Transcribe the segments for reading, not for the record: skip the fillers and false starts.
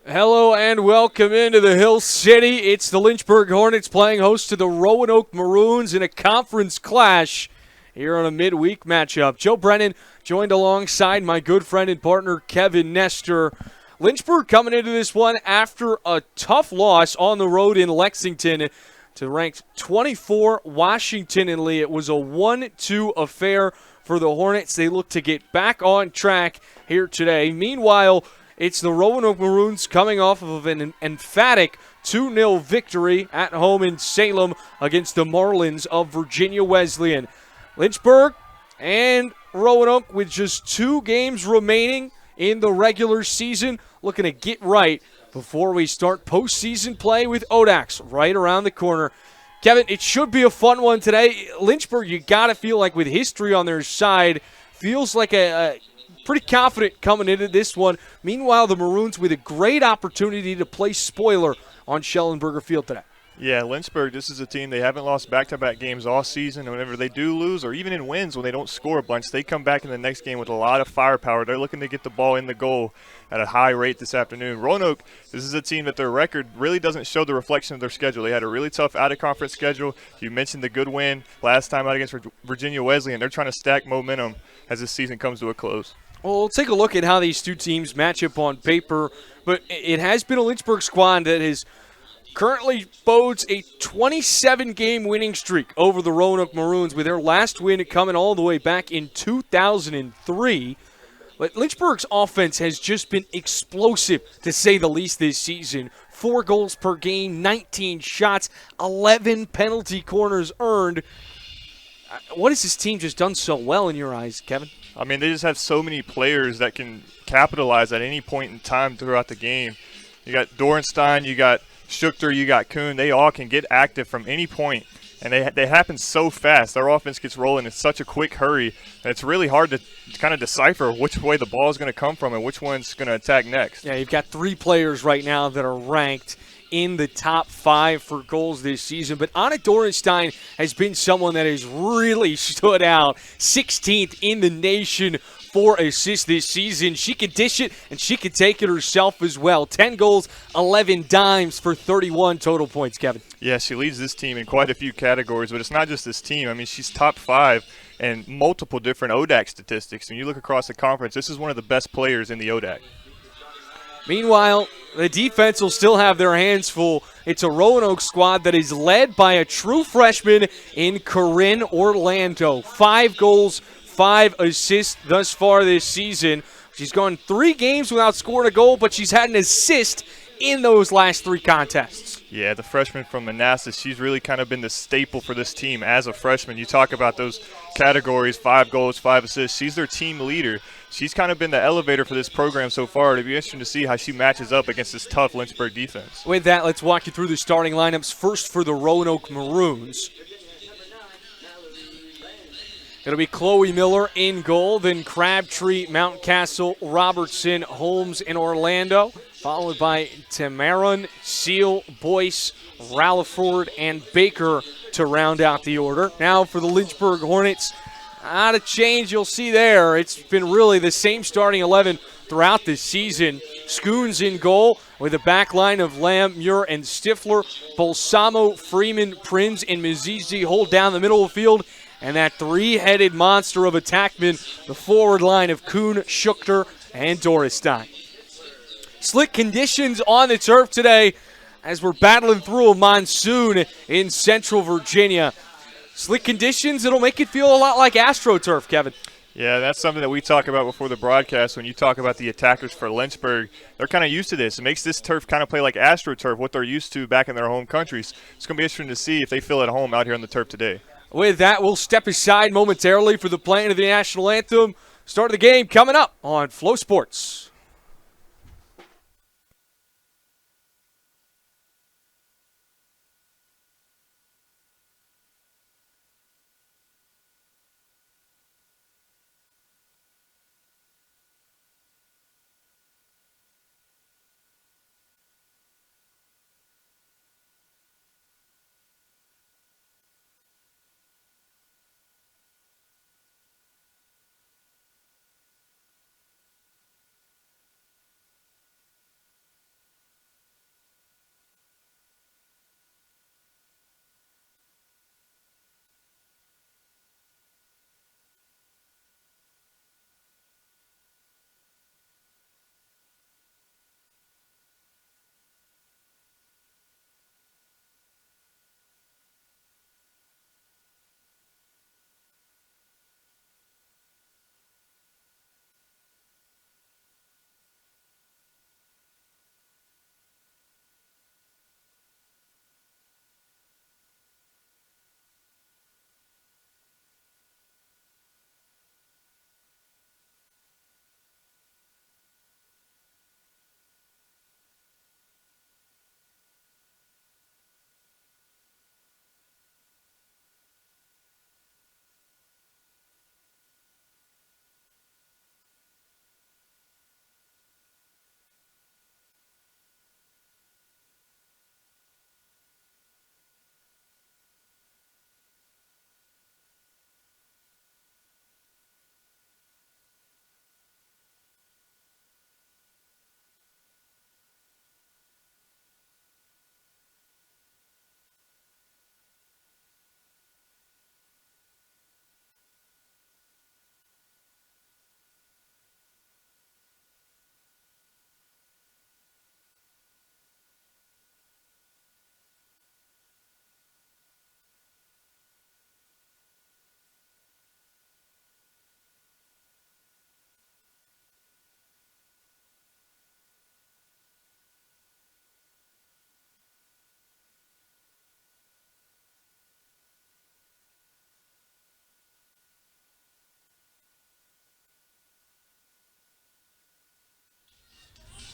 Hello and welcome into the Hill City. It's the Lynchburg Hornets playing host to the Roanoke Maroons in a conference clash here on a midweek matchup. Joe Brennan joined alongside my good friend and partner Kevin Nestor. Lynchburg coming into this one after a tough loss on the road in Lexington to ranked 24 Washington and Lee. It was a 1-2 affair for the Hornets. They look to get back on track here today. Meanwhile, it's the Roanoke Maroons coming off of an emphatic 2-0 victory at home in Salem against the Marlins of Virginia Wesleyan. Lynchburg and Roanoke with just 2 games remaining in the regular season, looking to get right before we start postseason play with Odax right around the corner. Kevin, it should be a fun one today. Lynchburg, you got to feel like with history on their side, feels like a pretty confident coming into this one. Meanwhile, the Maroons with a great opportunity to play spoiler on Schellenberger Field today. Yeah, Lynchburg, this is a team, they haven't lost back-to-back games all season. And whenever they do lose, or even in wins when they don't score a bunch, they come back in the next game with a lot of firepower. They're looking to get the ball in the goal at a high rate this afternoon. Roanoke, this is a team that their record really doesn't show the reflection of their schedule. They had a really tough out-of-conference schedule. You mentioned the good win last time out against Virginia Wesleyan. They're trying to stack momentum as this season comes to a close. Well, we'll take a look at how these two teams match up on paper, but it has been a Lynchburg squad that has currently bodes a 27-game winning streak over the Roanoke Maroons, with their last win coming all the way back in 2003. But Lynchburg's offense has just been explosive, to say the least, this season. 4 goals per game, 19 shots, 11 penalty corners earned. What has this team just done so well in your eyes, Kevin? I mean, they just have so many players that can capitalize at any point in time throughout the game. You got Dorenstein, you got Schuchter, you got Kuhn. They all can get active from any point, and they happen so fast. Their offense gets rolling in such a quick hurry that it's really hard to kind of decipher which way the ball is going to come from and which one's going to attack next. Yeah, you've got 3 players right now that are ranked in the top 5 for goals this season. But Anna Dorenstein has been someone that has really stood out. 16th in the nation for assists this season. She can dish it, and she can take it herself as well. 10 goals, 11 dimes for 31 total points, Kevin. Yeah, she leads this team in quite a few categories, but it's not just this team. I mean, she's top 5 in multiple different ODAC statistics. When you look across the conference, this is one of the best players in the ODAC. Meanwhile, the defense will still have their hands full. It's a Roanoke squad that is led by a true freshman in Corinne Orlando. 5 goals, 5 assists thus far this season. She's gone 3 games without scoring a goal, but she's had an assist in those last 3 contests. Yeah, the freshman from Manassas, she's really kind of been the staple for this team as a freshman. You talk about those categories, 5 goals, 5 assists. She's their team leader. She's kind of been the elevator for this program so far. It'll be interesting to see how she matches up against this tough Lynchburg defense. With that, let's walk you through the starting lineups. First for the Roanoke Maroons. It'll be Chloe Miller in goal, then Crabtree, Mountcastle, Robertson, Holmes, and Orlando, followed by Tamaron, Seal, Boyce, Ralliford, and Baker to round out the order. Now for the Lynchburg Hornets, not a change you'll see there. It's been really the same starting 11 throughout this season. Schoons in goal with a back line of Lamb, Muir, and Stifler. Balsamo, Freeman, Prinz, and Mizizi hold down the middle of the field. And that 3-headed monster of attackmen, the forward line of Kuhn, Schuchter, and Dorenstein. Slick conditions on the turf today as we're battling through a monsoon in central Virginia. Slick conditions, it'll make it feel a lot like AstroTurf, Kevin. Yeah, that's something that we talk about before the broadcast. When you talk about the attackers for Lynchburg, they're kind of used to this. It makes this turf kind of play like AstroTurf, what they're used to back in their home countries. It's going to be interesting to see if they feel at home out here on the turf today. With that, we'll step aside momentarily for the playing of the national anthem. Start of the game coming up on FloSports.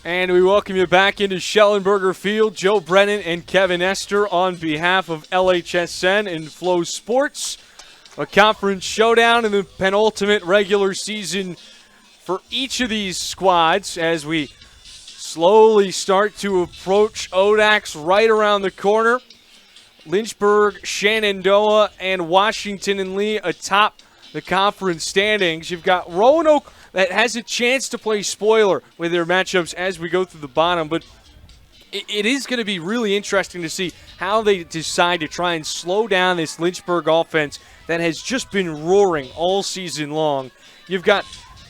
And we welcome you back into Schellenberger Field. Joe Brennan and Kevin Esther on behalf of LHSN and FloSports. A conference showdown in the penultimate regular season for each of these squads as we slowly start to approach ODAC's right around the corner. Lynchburg, Shenandoah, and Washington and Lee atop the conference standings. You've got Roanoke that has a chance to play spoiler with their matchups as we go through the bottom, but it is going to be really interesting to see how they decide to try and slow down this Lynchburg offense that has just been roaring all season long. You've got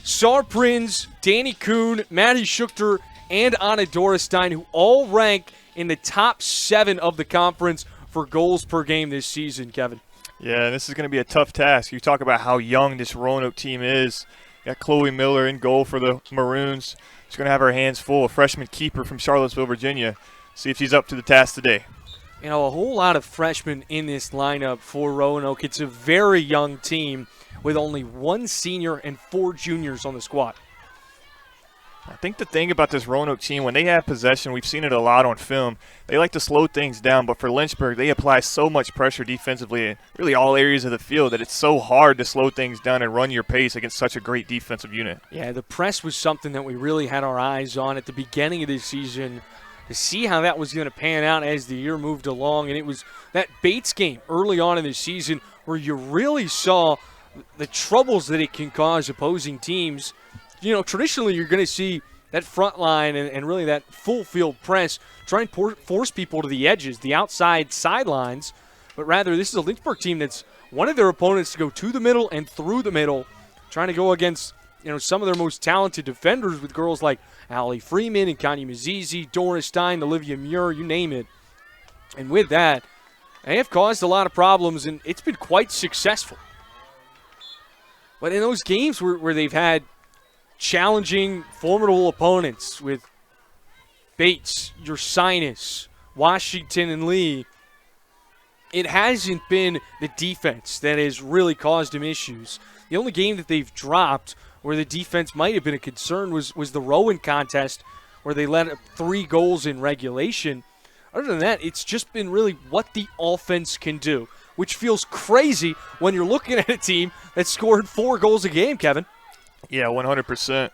Sar Prinz, Danny Kuhn, Maddie Schuchter, and Anna Dorestein, who all rank in the top 7 of the conference for goals per game this season, Kevin. Yeah, this is going to be a tough task. You talk about how young this Roanoke team is. Got Chloe Miller in goal for the Maroons. She's going to have her hands full. A freshman keeper from Charlottesville, Virginia. See if she's up to the task today. You know, a whole lot of freshmen in this lineup for Roanoke. It's a very young team with only 1 senior and 4 juniors on the squad. I think the thing about this Roanoke team, when they have possession, we've seen it a lot on film, they like to slow things down. But for Lynchburg, they apply so much pressure defensively in really all areas of the field that it's so hard to slow things down and run your pace against such a great defensive unit. Yeah, the press was something that we really had our eyes on at the beginning of this season to see how that was going to pan out as the year moved along. And it was that Bates game early on in the season where you really saw the troubles that it can cause opposing teams. You know, traditionally you're going to see that front line and really that full field press try and force people to the edges, the outside sidelines. But rather, this is a Lynchburg team that's wanted their opponents to go to the middle and through the middle, trying to go against, you know, some of their most talented defenders with girls like Allie Freeman and Kanye Mazizi, Doris Stein, Olivia Muir, you name it. And with that, they have caused a lot of problems, and it's been quite successful. But in those games where they've had challenging, formidable opponents with Bates, Ursinus, Washington, and Lee, it hasn't been the defense that has really caused them issues. The only game that they've dropped where the defense might have been a concern was the Rowan contest where they let up 3 goals in regulation. Other than that, it's just been really what the offense can do, which feels crazy when you're looking at a team that scored 4 goals a game, Kevin. Yeah, 100%.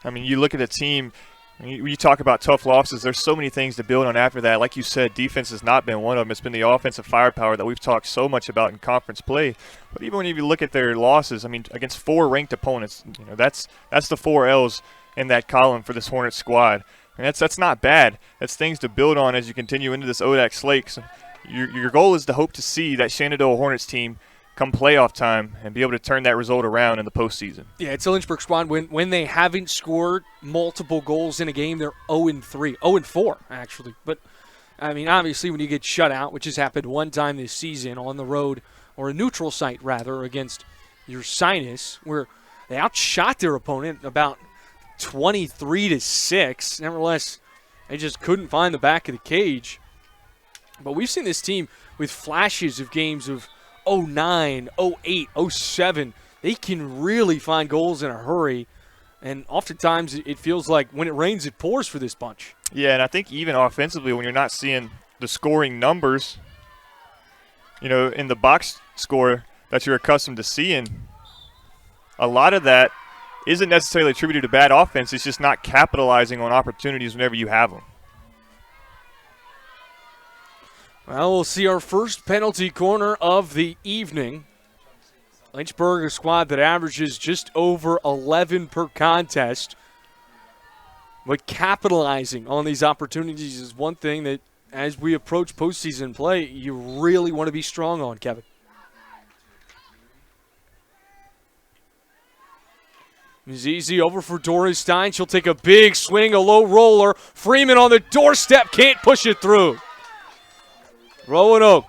I mean, you look at a team, you talk about tough losses, there's so many things to build on after that. Like you said, defense has not been one of them. It's been the offensive firepower that we've talked so much about in conference play. But even when you look at their losses, I mean, against 4 ranked opponents, you know, that's the 4 L's in that column for this Hornets squad. And that's not bad. That's things to build on as you continue into this ODAC slate. So your goal is to hope to see that Shenandoah Hornets team come playoff time and be able to turn that result around in the postseason. Yeah, it's a Lynchburg squad. When they haven't scored multiple goals in a game, they're 0-3. 0-4, actually. But, I mean, obviously when you get shut out, which has happened one time this season on the road, or a neutral site, rather, against Ursinus, where they outshot their opponent about 23-6. Nevertheless, they just couldn't find the back of the cage. But we've seen this team with flashes of games of 09, 08, 07. They can really find goals in a hurry. And oftentimes it feels like when it rains, it pours for this bunch. Yeah, and I think even offensively when you're not seeing the scoring numbers, you know, in the box score that you're accustomed to seeing, a lot of that isn't necessarily attributed to bad offense. It's just not capitalizing on opportunities whenever you have them. Well, we'll see our first penalty corner of the evening. Lynchburg, a squad that averages just over 11 per contest. But capitalizing on these opportunities is one thing that, as we approach postseason play, you really want to be strong on, Kevin. Mazizi over for Doris Stein. She'll take a big swing, a low roller. Freeman on the doorstep, can't push it through. Roanoke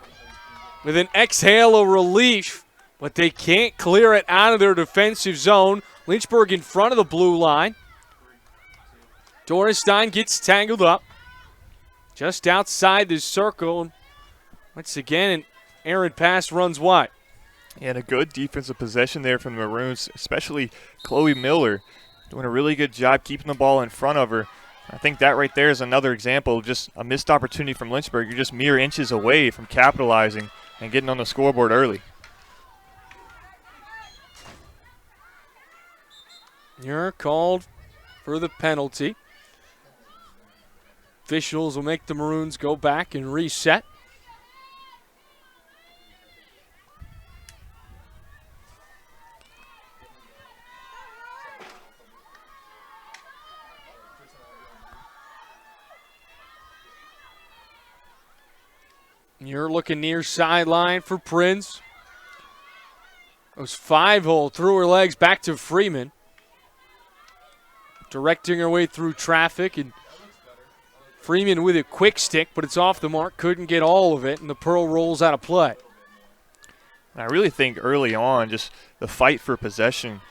with an exhale of relief, but they can't clear it out of their defensive zone. Lynchburg in front of the blue line. Doris Stein gets tangled up just outside the circle. Once again, an errant pass runs wide. And a good defensive possession there from the Maroons, especially Chloe Miller. doing a really good job keeping the ball in front of her. I think that right there is another example of just a missed opportunity from Lynchburg. You're just mere inches away from capitalizing and getting on the scoreboard early. You're called for the penalty. Officials will make the Maroons go back and reset. You're looking near sideline for Prinz. It was 5-hole, through her legs back to Freeman. Directing her way through traffic, and Freeman with a quick stick, but it's off the mark, couldn't get all of it, and the Pearl rolls out of play. I really think early on, just the fight for possession,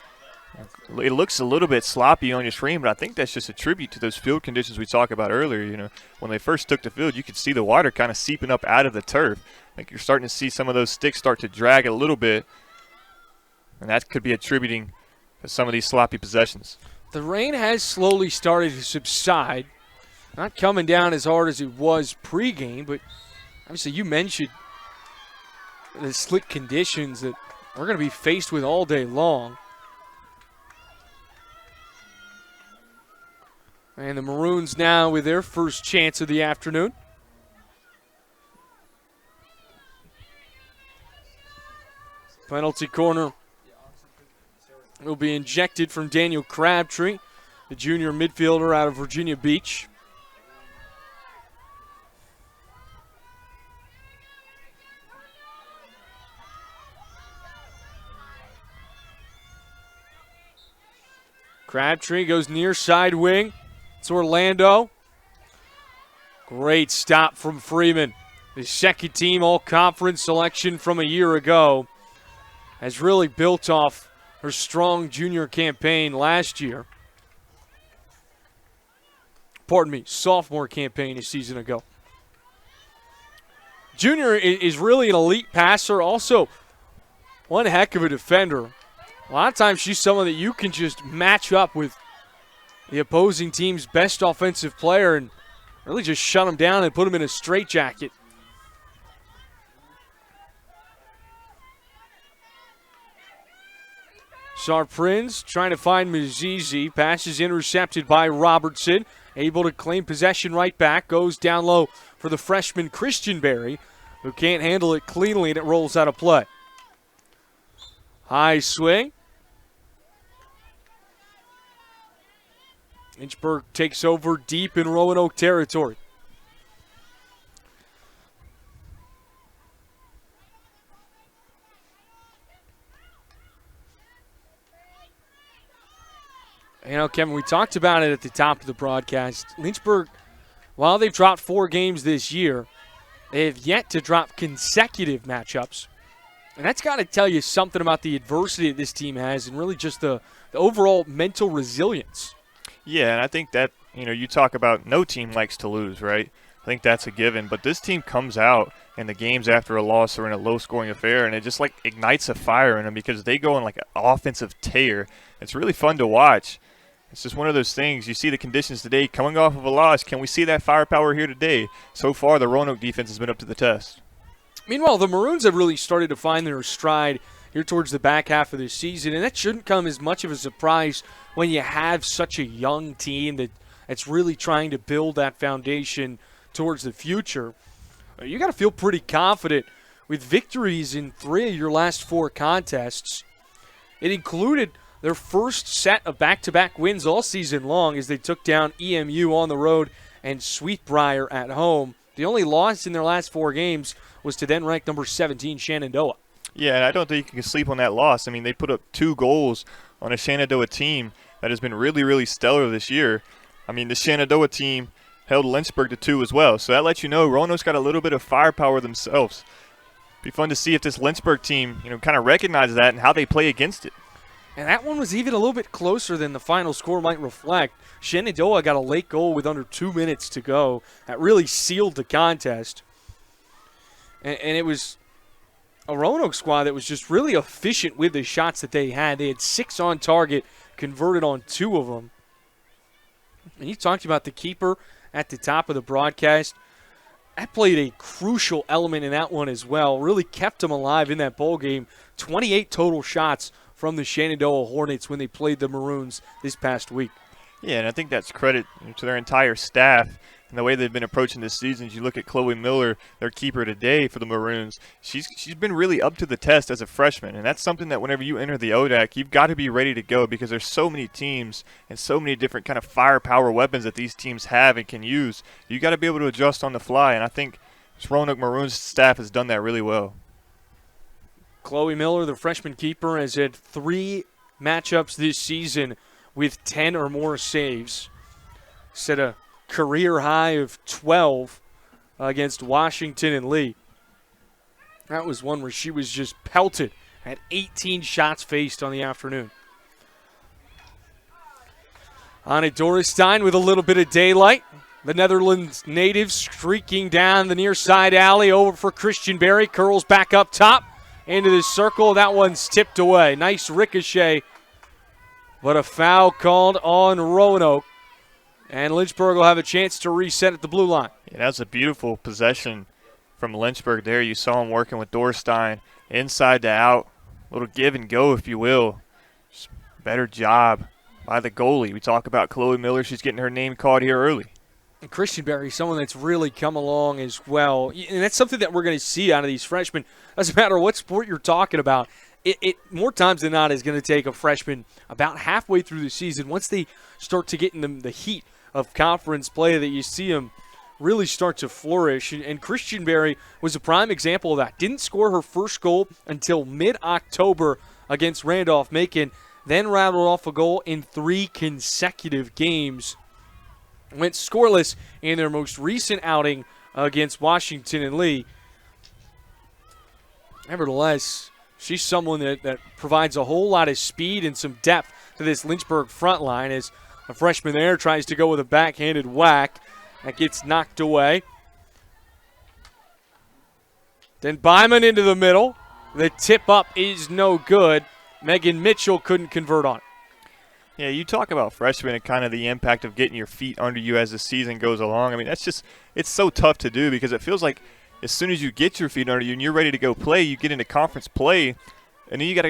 it looks a little bit sloppy on your screen, but I think that's just a tribute to those field conditions we talked about earlier. You know, when they first took the field, you could see the water kind of seeping up out of the turf. I think you're starting to see some of those sticks start to drag a little bit, and that could be attributing to some of these sloppy possessions. The rain has slowly started to subside. Not coming down as hard as it was pregame, but obviously you mentioned the slick conditions that we're going to be faced with all day long. And the Maroons now with their first chance of the afternoon. Penalty corner will be injected from Daniel Crabtree, the junior midfielder out of Virginia Beach. Crabtree goes near side wing. It's Orlando. Great stop from Freeman. The second team all-conference selection from a year ago has really built off her strong junior campaign last year. Pardon me, sophomore campaign a season ago. Junior is really an elite passer, also one heck of a defender. A lot of times she's someone that you can just match up with the opposing team's best offensive player and really just shut them down and put them in a straitjacket. Sarprinz trying to find Mazizi. Pass is intercepted by Robertson. Able to claim possession right back. Goes down low for the freshman Christian Berry, who can't handle it cleanly, and it rolls out of play. High swing. Lynchburg takes over deep in Roanoke territory. You know, Kevin, we talked about it at the top of the broadcast. Lynchburg, while they've dropped 4 games this year, they have yet to drop consecutive matchups. And that's got to tell you something about the adversity that this team has and really just the overall mental resilience. Yeah, and I think that, you know, you talk about no team likes to lose, right? I think that's a given. But this team comes out and the games after a loss are in a low-scoring affair, and it just, like, ignites a fire in them because they go on, like, an offensive tear. It's really fun to watch. It's just one of those things. You see the conditions today coming off of a loss. Can we see that firepower here today? So far, the Roanoke defense has been up to the test. Meanwhile, the Maroons have really started to find their stride here towards the back half of the season, and that shouldn't come as much of a surprise when you have such a young team that's really trying to build that foundation towards the future. You got to feel pretty confident with victories in 3 of your last 4 contests. It included their first set of back-to-back wins all season long as they took down EMU on the road and Sweetbriar at home. The only loss in their last 4 games was to then-ranked number 17 Shenandoah. Yeah, and I don't think you can sleep on that loss. I mean, they put up 2 goals on a Shenandoah team that has been really, really stellar this year. I mean, the Shenandoah team held Lynchburg to 2 as well. So that lets you know Roanoke's got a little bit of firepower themselves. Be fun to see if this Lynchburg team, you know, kind of recognizes that and how they play against it. And that one was even a little bit closer than the final score might reflect. Shenandoah got a late goal with under 2 minutes to go. That really sealed the contest. And it was a Roanoke squad that was just really efficient with the shots that they had. They had 6 on target, converted on 2 of them. And you talked about the keeper at the top of the broadcast. That played a crucial element in that one as well. Really kept them alive in that bowl game. 28 total shots from the Shenandoah Hornets when they played the Maroons this past week. Yeah, and I think that's credit to their entire staff and the way they've been approaching this season. As you look at Chloe Miller, their keeper today for the Maroons, she's been really up to the test as a freshman, and that's something that whenever you enter the ODAC, you've got to be ready to go because there's so many teams and so many different kind of firepower weapons that these teams have and can use. You got to be able to adjust on the fly, and I think this Roanoke Maroons staff has done that really well. Chloe Miller, the freshman keeper, has had 3 matchups this season with 10 or more saves. Set a career high of 12 against Washington and Lee. That was one where she was just pelted. Had 18 shots faced on the afternoon. Anna Dorestein with a little bit of daylight. The Netherlands native streaking down the near side alley over for Christian Berry. Curls back up top into the circle. That one's tipped away. Nice ricochet, but a foul called on Roanoke. And Lynchburg will have a chance to reset at the blue line. Yeah, that was a beautiful possession from Lynchburg there. You saw him working with Dorstein inside to out. A little give and go, if you will. Just better job by the goalie. We talk about Chloe Miller. She's getting her name called here early. And Christian Berry, someone that's really come along as well. And that's something that we're going to see out of these freshmen. Doesn't matter what sport you're talking about. It more times than not is going to take a freshman about halfway through the season. Once they start to get in the heat of conference play, that you see them really start to flourish. And Christian Berry was a prime example of that. Didn't score her first goal until mid-October against Randolph-Macon. Then rattled off a goal in 3 consecutive games. Went scoreless in their most recent outing against Washington and Lee. Nevertheless, she's someone that provides a whole lot of speed and some depth to this Lynchburg front line as a freshman there tries to go with a backhanded whack. That gets knocked away. Then Byman into the middle. The tip up is no good. Megan Mitchell couldn't convert on it. Yeah, you talk about freshmen and kind of the impact of getting your feet under you as the season goes along. I mean, it's so tough to do because it feels like as soon as you get your feet under you and you're ready to go play, you get into conference play, and then you got to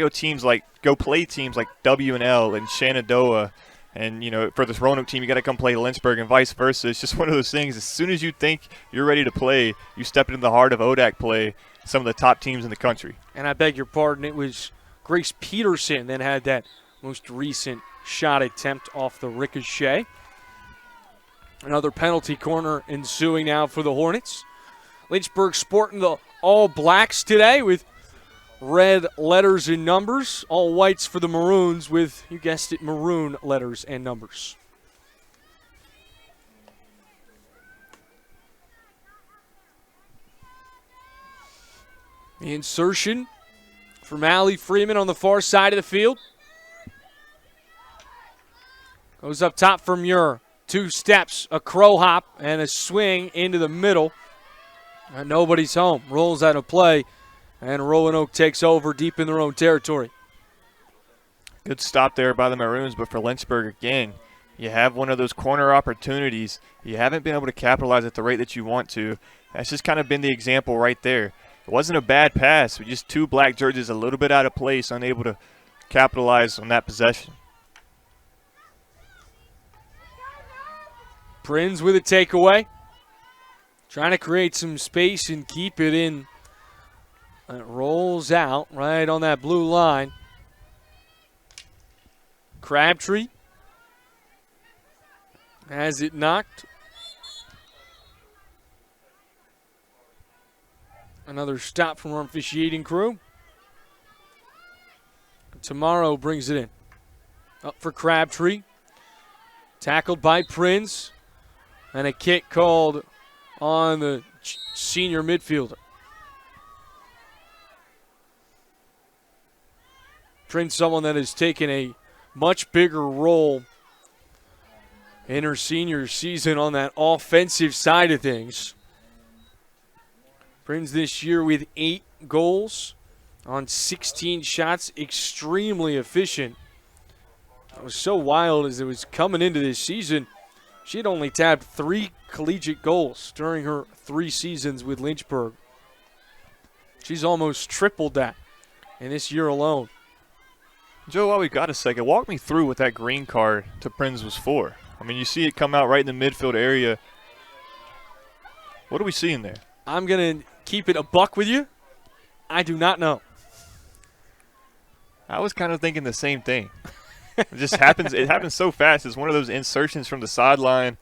go play teams like W&L and Shenandoah. And, for this Roanoke team, you got to come play Lynchburg and vice versa. It's just one of those things. As soon as you think you're ready to play, you step into the heart of ODAC play, some of the top teams in the country. And I beg your pardon, it was Grace Peterson that had that most recent shot attempt off the ricochet. Another penalty corner ensuing now for the Hornets. Lynchburg sporting the all blacks today with red letters and numbers. All whites for the Maroons with, you guessed it, maroon letters and numbers. The insertion from Allie Freeman on the far side of the field. Goes up top from Muir. 2 steps, a crow hop, and a swing into the middle. And nobody's home. Rolls out of play, and Roanoke takes over deep in their own territory. Good stop there by the Maroons, but for Lynchburg again, you have one of those corner opportunities. You haven't been able to capitalize at the rate that you want to. That's just kind of been the example right there. It wasn't a bad pass, but just 2 black jerseys a little bit out of place, unable to capitalize on that possession. Prinz with a takeaway. Trying to create some space and keep it in. It rolls out right on that blue line. Crabtree has it knocked. Another stop from our officiating crew. Tomorrow brings it in. Up for Crabtree. Tackled by Prinz. And a kick called on the senior midfielder. Prinz, someone that has taken a much bigger role in her senior season on that offensive side of things. Prinz this year with 8 goals on 16 shots, extremely efficient. was so wild as it was coming into this season. She had only tabbed 3 collegiate goals during her 3 seasons with Lynchburg. She's almost tripled that in this year alone. Joe, while we got a second, walk me through what that green card to Prinz was for. I mean, you see it come out right in the midfield area. What are we seeing there? I'm going to keep it a buck with you. I do not know. I was kind of thinking the same thing. It just happens. It happens so fast. It's one of those insertions from the sideline.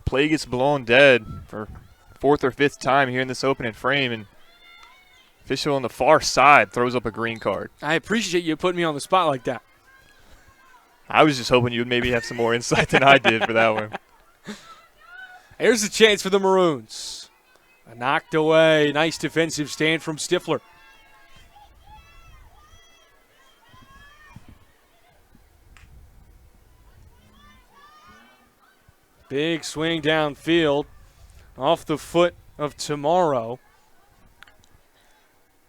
Play gets blown dead for 4th or 5th time here in this opening frame, and official on the far side throws up a green card. I appreciate you putting me on the spot like that. I was just hoping you would maybe have some more insight than I did for that one. Here's the chance for the Maroons. Knocked away. Nice defensive stand from Stifler. Big swing downfield off the foot of Tomorrow.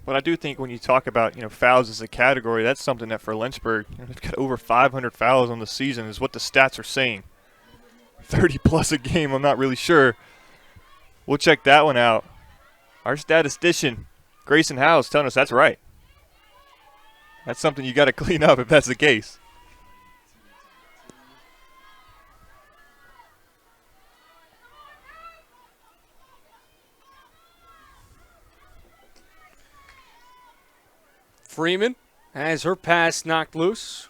But I do think when you talk about, fouls as a category, that's something that for Lynchburg, they've got over 500 fouls on the season is what the stats are saying. 30 plus a game, I'm not really sure. We'll check that one out. Our statistician, Grayson Howes, telling us that's right. That's something you got to clean up if that's the case. Freeman has her pass knocked loose.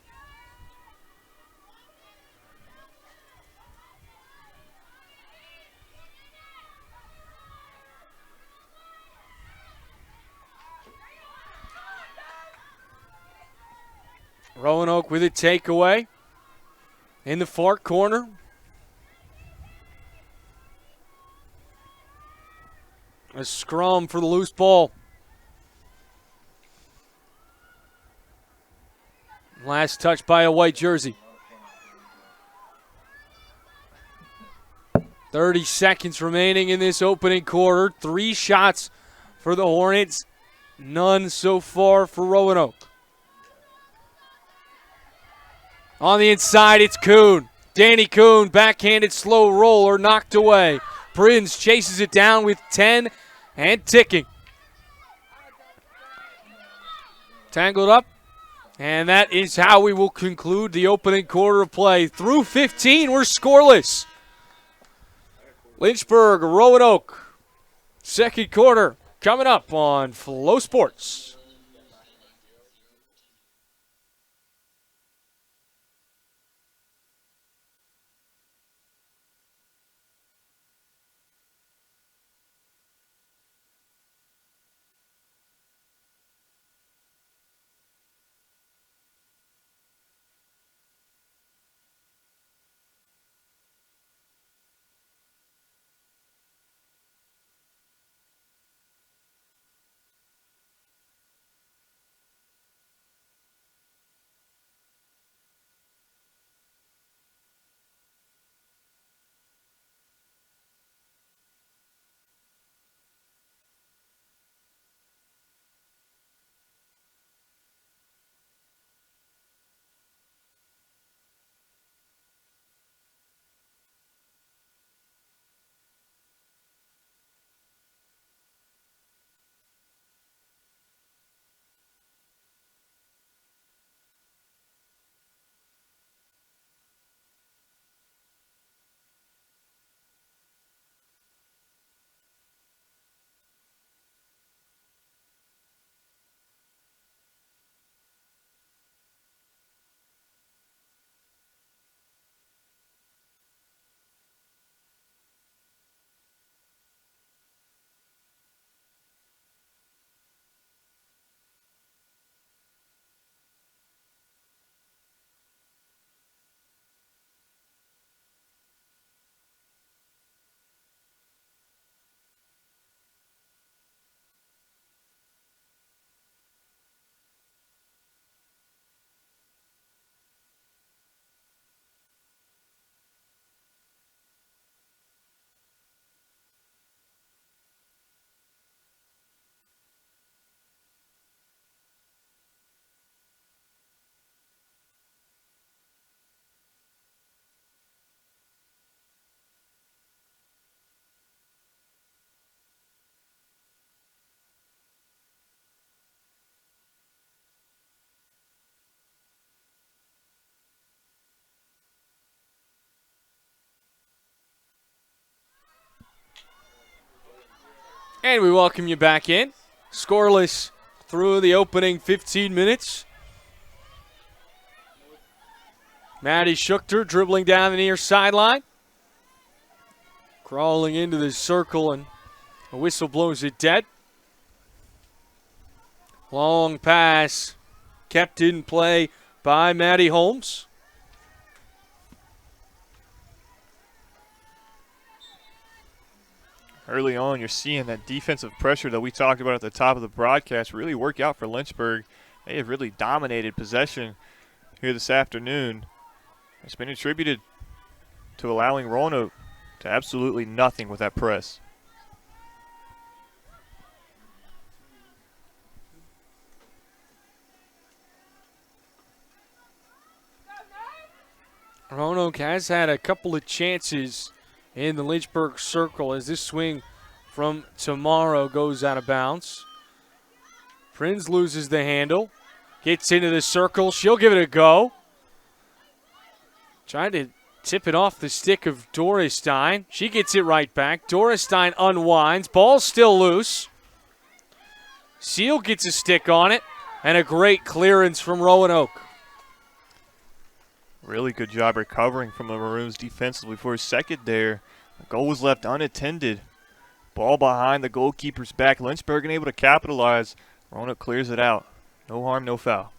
Roanoke with a takeaway in the far corner. A scrum for the loose ball. Last touch by a white jersey. 30 seconds remaining in this opening quarter. 3 shots for the Hornets. None so far for Roanoke. On the inside, it's Kuhn. Danny Kuhn, backhanded slow roller, knocked away. Prinz chases it down with 10 and ticking. Tangled up. And that is how we will conclude the opening quarter of play. Through 15, we're scoreless. Lynchburg, Roanoke. Second quarter coming up on FloSports. And we welcome you back in. Scoreless through the opening 15 minutes. Maddie Schuchter dribbling down the near sideline. Crawling into the circle, and a whistle blows it dead. Long pass kept in play by Maddie Holmes. Early on, you're seeing that defensive pressure that we talked about at the top of the broadcast really work out for Lynchburg. They have really dominated possession here this afternoon. It's been attributed to allowing Roanoke to absolutely nothing with that press. Roanoke has had a couple of chances in the Lynchburg circle as this swing from Tomorrow goes out of bounds. Prinz loses the handle, gets into the circle. She'll give it a go. Trying to tip it off the stick of Dorestein. She gets it right back. Dorestein unwinds. Ball's still loose. Seal gets a stick on it, and a great clearance from Roanoke. Really good job recovering from the Maroons defensively for a second there. The goal was left unattended. Ball behind the goalkeeper's back. Lynchburg unable to capitalize. Roanoke clears it out. No harm, no foul.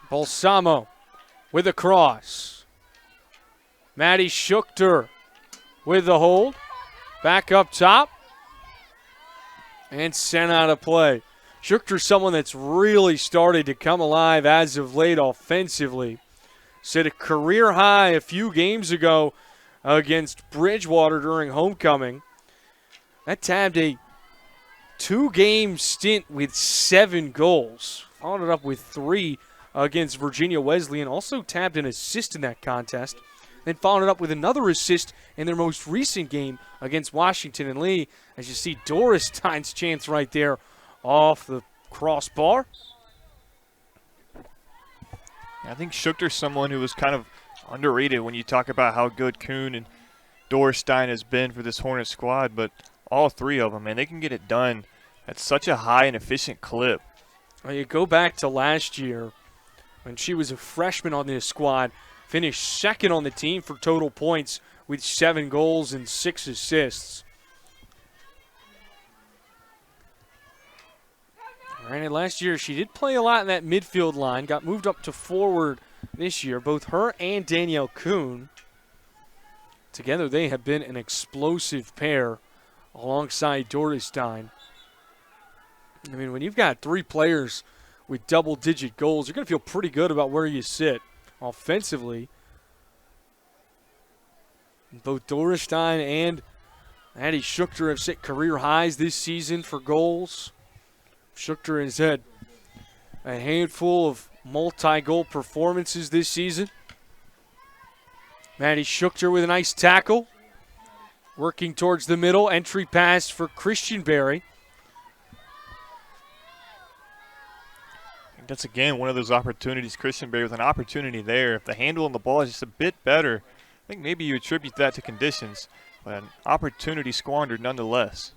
Balsamo with a cross. Maddie Schuchter with the hold. Back up top. And sent out of play. Schuchter's someone that's really started to come alive as of late offensively. Set a career high a few games ago against Bridgewater during homecoming. That tabbed a 2-game stint with 7 goals. Followed it up with 3 against Virginia Wesleyan. Also tabbed an assist in that contest. Then followed it up with another assist in their most recent game against Washington and Lee. As you see Dorestein's chance right there off the crossbar. I think Schuchter's someone who was kind of underrated when you talk about how good Kuhn and Dorestein has been for this Hornet squad. But all 3 of them, man, they can get it done at such a high and efficient clip. Well, you go back to last year when she was a freshman on this squad. Finished second on the team for total points with 7 goals and 6 assists. Granted, last year she did play a lot in that midfield line. Got moved up to forward this year. Both her and Danielle Kuhn. Together they have been an explosive pair alongside Dorestein. I mean, when you've got 3 players with double-digit goals, you're going to feel pretty good about where you sit. Offensively, both Dorestein and Maddie Schuchter have set career highs this season for goals. Schuchter has had a handful of multi-goal performances this season. Maddie Schuchter with a nice tackle. Working towards the middle. Entry pass for Christian Berry. That's, again, one of those opportunities. Christian Berry with an opportunity there. If the handle on the ball is just a bit better, I think maybe you attribute that to conditions, but an opportunity squandered nonetheless.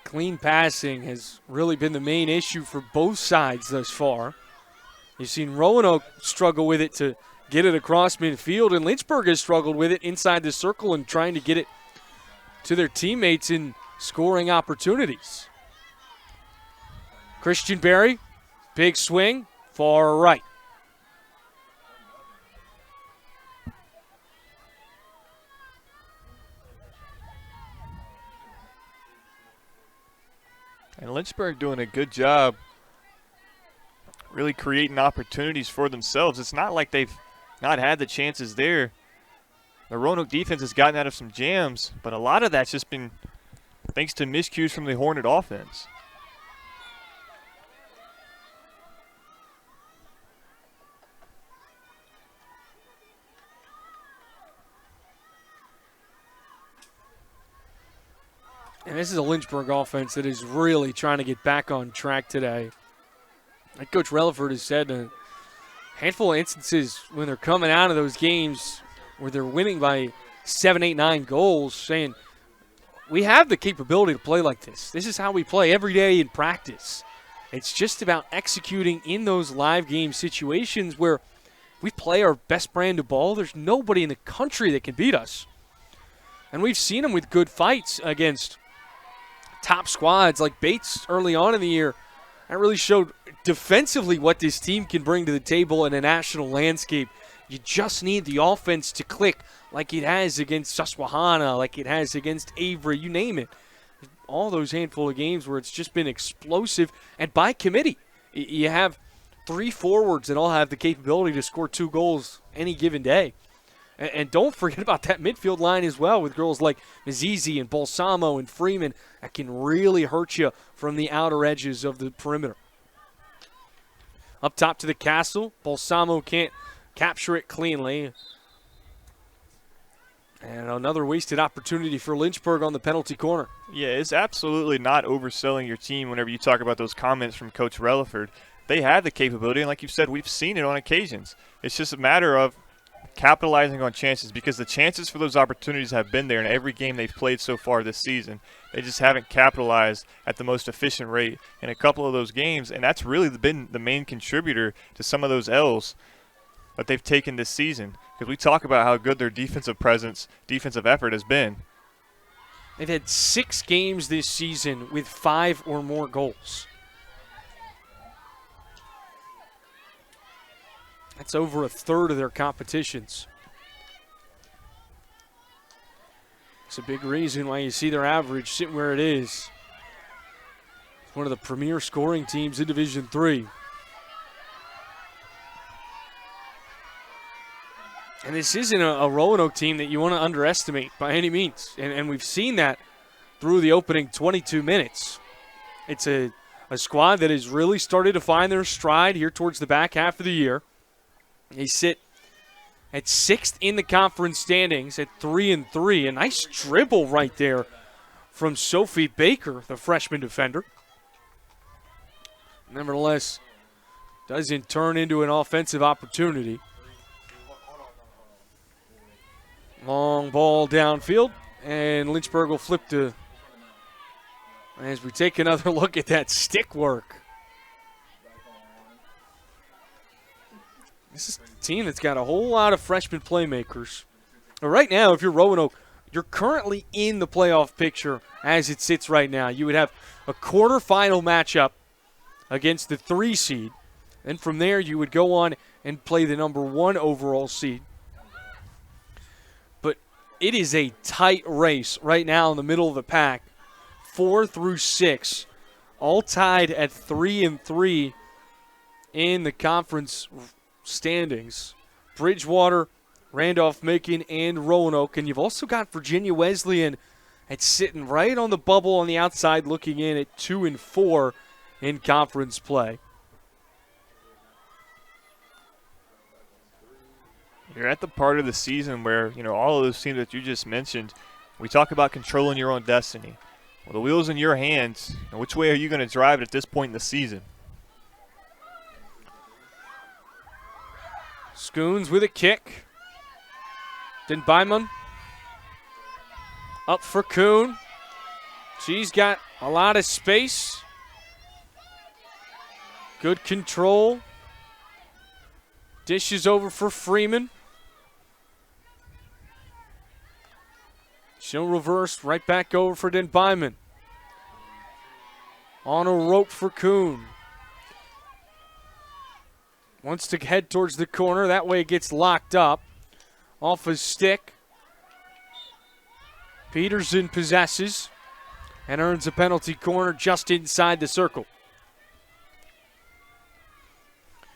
Clean passing has really been the main issue for both sides thus far. You've seen Roanoke struggle with it to get it across midfield, and Lynchburg has struggled with it inside the circle and trying to get it to their teammates in scoring opportunities. Christian Berry, big swing, far right. And Lynchburg doing a good job really creating opportunities for themselves. It's not like they've not had the chances there. The Roanoke defense has gotten out of some jams, but a lot of that's just been thanks to miscues from the Hornet offense. And this is a Lynchburg offense that is really trying to get back on track today. Like Coach Relaford has said, a handful of instances when they're coming out of those games where they're winning by 7, 8, 9 goals, saying, we have the capability to play like this. This is how we play every day in practice. It's just about executing in those live game situations where we play our best brand of ball. There's nobody in the country that can beat us. And we've seen them with good fights against top squads like Bates early on in the year. That really showed defensively what this team can bring to the table in a national landscape. You just need the offense to click like it has against Susquehanna, like it has against Avery, you name it. All those handful of games where it's just been explosive and by committee. You have 3 forwards that all have the capability to score 2 goals any given day. And don't forget about that midfield line as well with girls like Mazizi and Balsamo and Freeman that can really hurt you from the outer edges of the perimeter. Up top to the Castle. Balsamo can't capture it cleanly. And another wasted opportunity for Lynchburg on the penalty corner. Yeah, it's absolutely not overselling your team whenever you talk about those comments from Coach Relaford. They have the capability, and like you said, we've seen it on occasions. It's just a matter of capitalizing on chances because the chances for those opportunities have been there in every game they've played so far this season. They just haven't capitalized at the most efficient rate in a couple of those games, and that's really been the main contributor to some of those L's that they've taken this season. Because we talk about how good their defensive presence, defensive effort has been. They've had 6 games this season with 5 or more goals. That's over a third of their competitions. It's a big reason why you see their average sitting where it is. It's one of the premier scoring teams in Division III. And this isn't a Roanoke team that you want to underestimate by any means. And we've seen that through the opening 22 minutes. It's a squad that has really started to find their stride here towards the back half of the year. They sit at 6th in the conference standings at 3-3. A nice dribble right there from Sophie Baker, the freshman defender. Nevertheless, doesn't turn into an offensive opportunity. Long ball downfield, and Lynchburg will flip to, as we take another look at that stick work. This is a team that's got a whole lot of freshman playmakers. But right now, if you're Roanoke, you're currently in the playoff picture as it sits right now. You would have a quarterfinal matchup against the 3 seed. And from there, you would go on and play the number 1 overall seed. But it is a tight race right now in the middle of the pack. 4 through 6, all tied at 3-3 in the conference standings. Bridgewater, Randolph-Macon, and Roanoke. And you've also got Virginia Wesleyan at sitting right on the bubble on the outside looking in at 2-4 in conference play. You're at the part of the season where, all of those teams that you just mentioned, we talk about controlling your own destiny. Well, the wheel's in your hands. And which way are you going to drive it at this point in the season? Schoons with a kick. Then Byman up for Kuhn. She's got a lot of space. Good control. Dishes over for Freeman. She'll reverse right back over for Den Byman. On a rope for Kuhn. Wants to head towards the corner. That way it gets locked up. Off his stick. Peterson possesses and earns a penalty corner just inside the circle.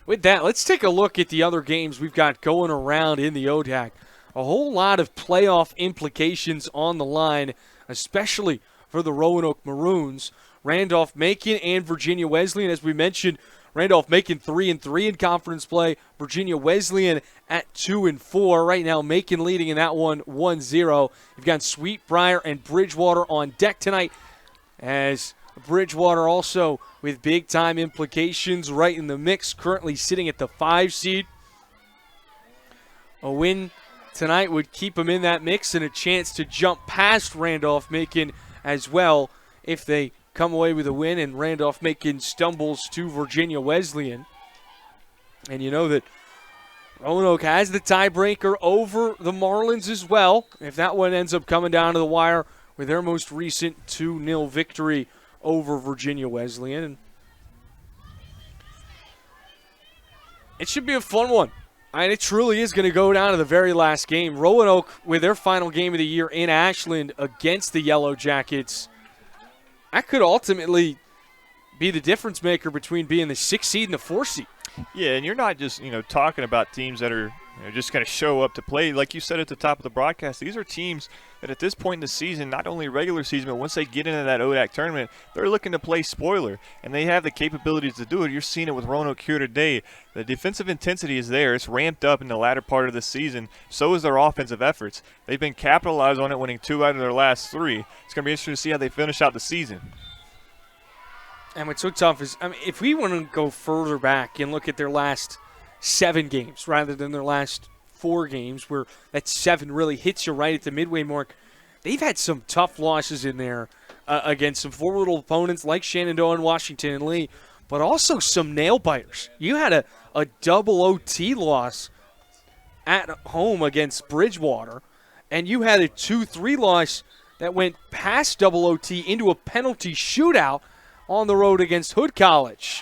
With that, let's take a look at the other games we've got going around in the ODAC. A whole lot of playoff implications on the line, especially for the Roanoke Maroons. Randolph-Macon and Virginia Wesleyan, as we mentioned, Randolph-Macon 3-3 in conference play. Virginia Wesleyan at 2-4. Right now, Macon leading in that one 1-0. You've got Sweetbriar and Bridgewater on deck tonight, as Bridgewater also with big-time implications right in the mix, currently sitting at the 5 seed. A win tonight would keep them in that mix and a chance to jump past Randolph-Macon as well if they come away with a win and Randolph-Macon stumbles to Virginia Wesleyan. And you know that Roanoke has the tiebreaker over the Marlins as well, if that one ends up coming down to the wire with their most recent 2-0 victory over Virginia Wesleyan. And it should be a fun one. And it truly is going to go down to the very last game. Roanoke, with their final game of the year in Ashland against the Yellow Jackets, that could ultimately be the difference maker between being the 6th seed and the 4th seed. Yeah, and you're not just, talking about teams that are just going to show up to play. Like you said at the top of the broadcast, these are teams that at this point in the season, not only regular season, but once they get into that ODAC tournament, they're looking to play spoiler, and they have the capabilities to do it. You're seeing it with Roanoke here today. The defensive intensity is there. It's ramped up in the latter part of the season. So is their offensive efforts. They've been capitalized on it, winning 2 out of their last 3. It's going to be interesting to see how they finish out the season. And what's so tough is, if we want to go further back and look at their last 7 games rather than their last 4 games, where that 7 really hits you right at the midway mark, they've had some tough losses in there against some formidable opponents like Shenandoah and Washington and Lee, but also some nail-biters. You had a double OT loss at home against Bridgewater, and you had a 2-3 loss that went past double OT into a penalty shootout on the road against Hood College.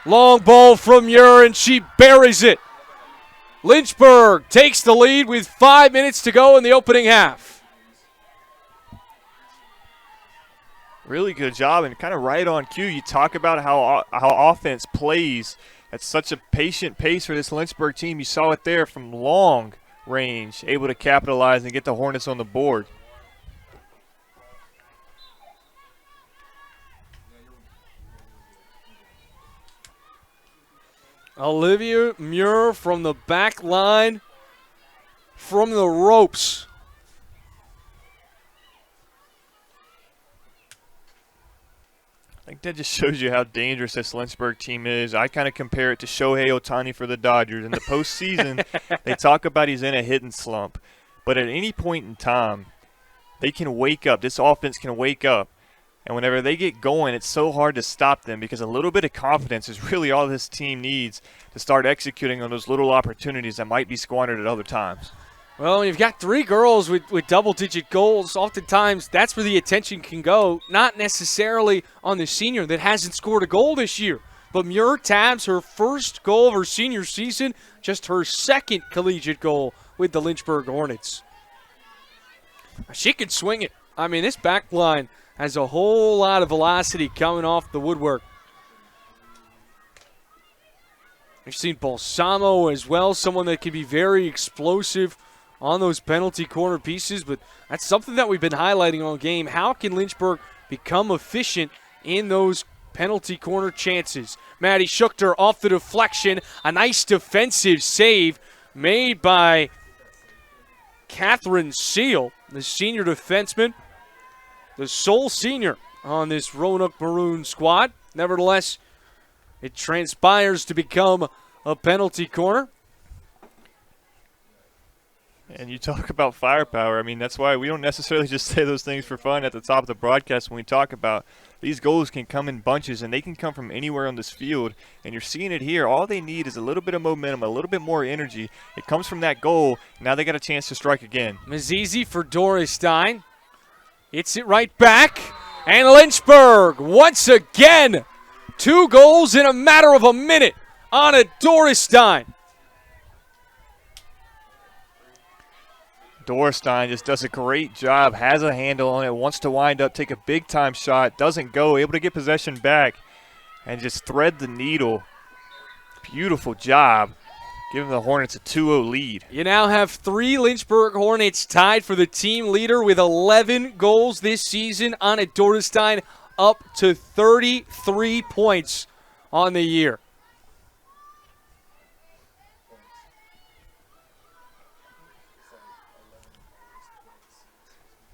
Long ball from Muir, and she buries it. Lynchburg takes the lead with 5 minutes to go in the opening half. Really good job, and kind of right on cue. You talk about how offense plays at such a patient pace for this Lynchburg team. You saw it there from long range, able to capitalize and get the Hornets on the board. Olivia Muir from the back line, from the ropes. I think that just shows you how dangerous this Lynchburg team is. I kind of compare it to Shohei Ohtani for the Dodgers. In the postseason, they talk about he's in a hitting slump. But at any point in time, they can wake up. This offense can wake up. And whenever they get going, it's so hard to stop them because a little bit of confidence is really all this team needs to start executing on those little opportunities that might be squandered at other times. Well, when you've got 3 girls with double-digit goals, oftentimes that's where the attention can go, not necessarily on the senior that hasn't scored a goal this year. But Muir tabs her first goal of her senior season, just her 2nd collegiate goal with the Lynchburg Hornets. She can swing it. I mean, this back line has a whole lot of velocity coming off the woodwork. We've seen Balsamo as well, someone that can be very explosive on those penalty corner pieces, but that's something that we've been highlighting all game. How can Lynchburg become efficient in those penalty corner chances? Maddie Schuchter off the deflection. A nice defensive save made by Catherine Seal, the senior defenseman, the sole senior on this Roanoke Maroon squad. Nevertheless, it transpires to become a penalty corner. And you talk about firepower. I mean, that's why we don't necessarily just say those things for fun at the top of the broadcast when we talk about these goals can come in bunches, and they can come from anywhere on this field. And you're seeing it here. All they need is a little bit of momentum, a little bit more energy. It comes from that goal. Now they got a chance to strike again. Mazizi for Doris Stein. Hits it right back. And Lynchburg, once again, 2 goals in a matter of a minute on a Doris Stein. Dorstein just does a great job, has a handle on it, wants to wind up, take a big-time shot, doesn't go, able to get possession back, and just thread the needle. Beautiful job, giving the Hornets a 2-0 lead. You now have 3 Lynchburg Hornets tied for the team leader with 11 goals this season on a Dorstein, up to 33 points on the year.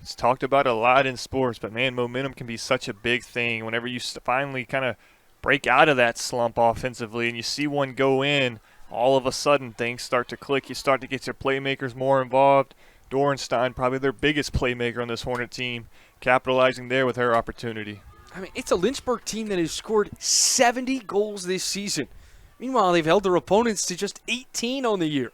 It's talked about a lot in sports, but man, momentum can be such a big thing whenever you finally kind of break out of that slump offensively and you see one go in. All of a sudden, things start to click. You start to get your playmakers more involved. Dorenstein, probably their biggest playmaker on this Hornet team, capitalizing there with her opportunity. I mean, it's a Lynchburg team that has scored 70 goals this season. Meanwhile, they've held their opponents to just 18 on the year.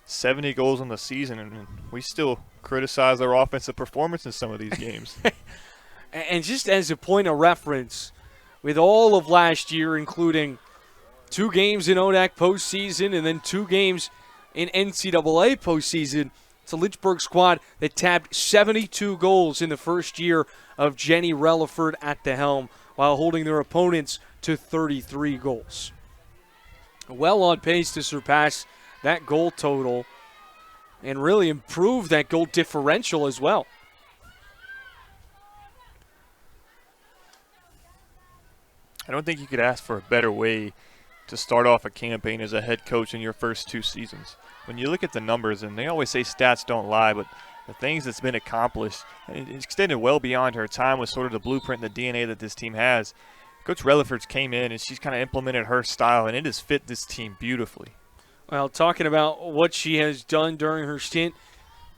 70 goals on the season, and we still criticize their offensive performance in some of these games. And just as a point of reference, with all of last year, including 2 games in ODAC postseason and then 2 games in NCAA postseason, it's a Lynchburg squad that tabbed 72 goals in the first year of Jenny Relaford at the helm, while holding their opponents to 33 goals. Well on pace to surpass that goal total and really improve that goal differential as well. I don't think you could ask for a better way to start off a campaign as a head coach in your first 2 seasons. When you look at the numbers, and they always say stats don't lie, but the things that's been accomplished, and it extended well beyond her time with sort of the blueprint and the DNA that this team has. Coach Relaford's came in, and she's kind of implemented her style, and it has fit this team beautifully. Well, talking about what she has done during her stint,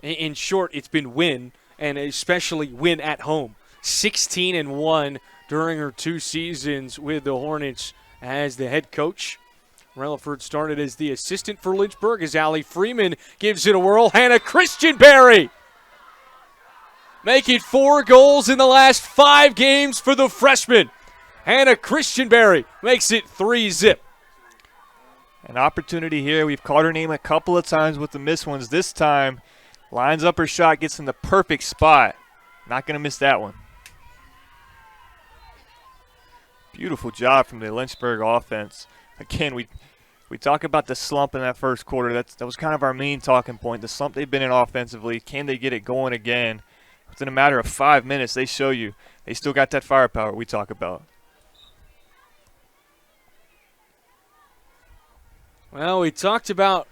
in short, it's been win, and especially win at home. 16-1 during her 2 seasons with the Hornets as the head coach. Relaford started as the assistant for Lynchburg as Allie Freeman gives it a whirl. Hannah Christianberry making 4 goals in the last 5 games for the freshman. Hannah Christianberry makes it 3-0. An opportunity here. We've called her name a couple of times with the missed ones. This time, lines up her shot, gets in the perfect spot. Not going to miss that one. Beautiful job from the Lynchburg offense. Again, we talk about the slump in that first quarter. That was kind of our main talking point. The slump they've been in offensively. Can they get it going again? Within a matter of 5 minutes, they show you they still got that firepower we talk about. Well, we talked about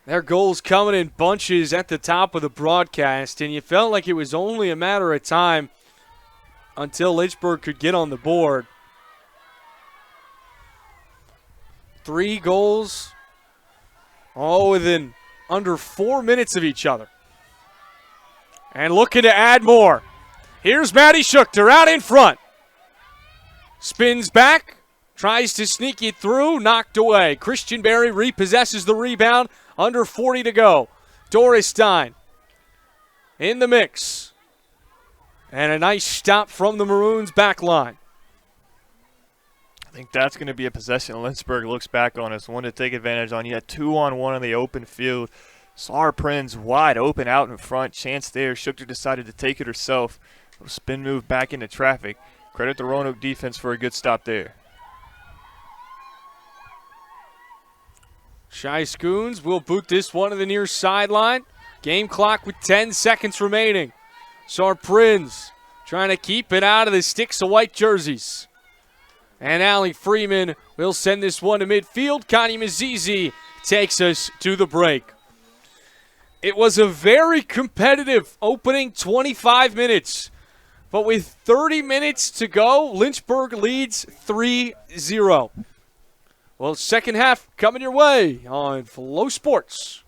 their goals coming in bunches at the top of the broadcast, and you felt like it was only a matter of time until Lynchburg could get on the board. 3 goals, all within under 4 minutes of each other. And looking to add more. Here's Maddie Schuchter out in front. Spins back. Tries to sneak it through, knocked away. Christianberry repossesses the rebound, under 40 to go. Doris Stein in the mix. And a nice stop from the Maroons back line. I think that's going to be a possession Lynchburg looks back on as one to take advantage on. You had 2-on-1 on the open field. Saw her Prinz wide open out in front. Chance there. Schuchter decided to take it herself. Spin move back into traffic. Credit the Roanoke defense for a good stop there. Shai Schoons will boot this one to the near sideline. Game clock with 10 seconds remaining. Sarprinz trying to keep it out of the sticks of white jerseys. And Allie Freeman will send this one to midfield. Connie Mazizi takes us to the break. It was a very competitive opening 25 minutes. But with 30 minutes to go, Lynchburg leads 3-0. Well, second half coming your way on FloSports.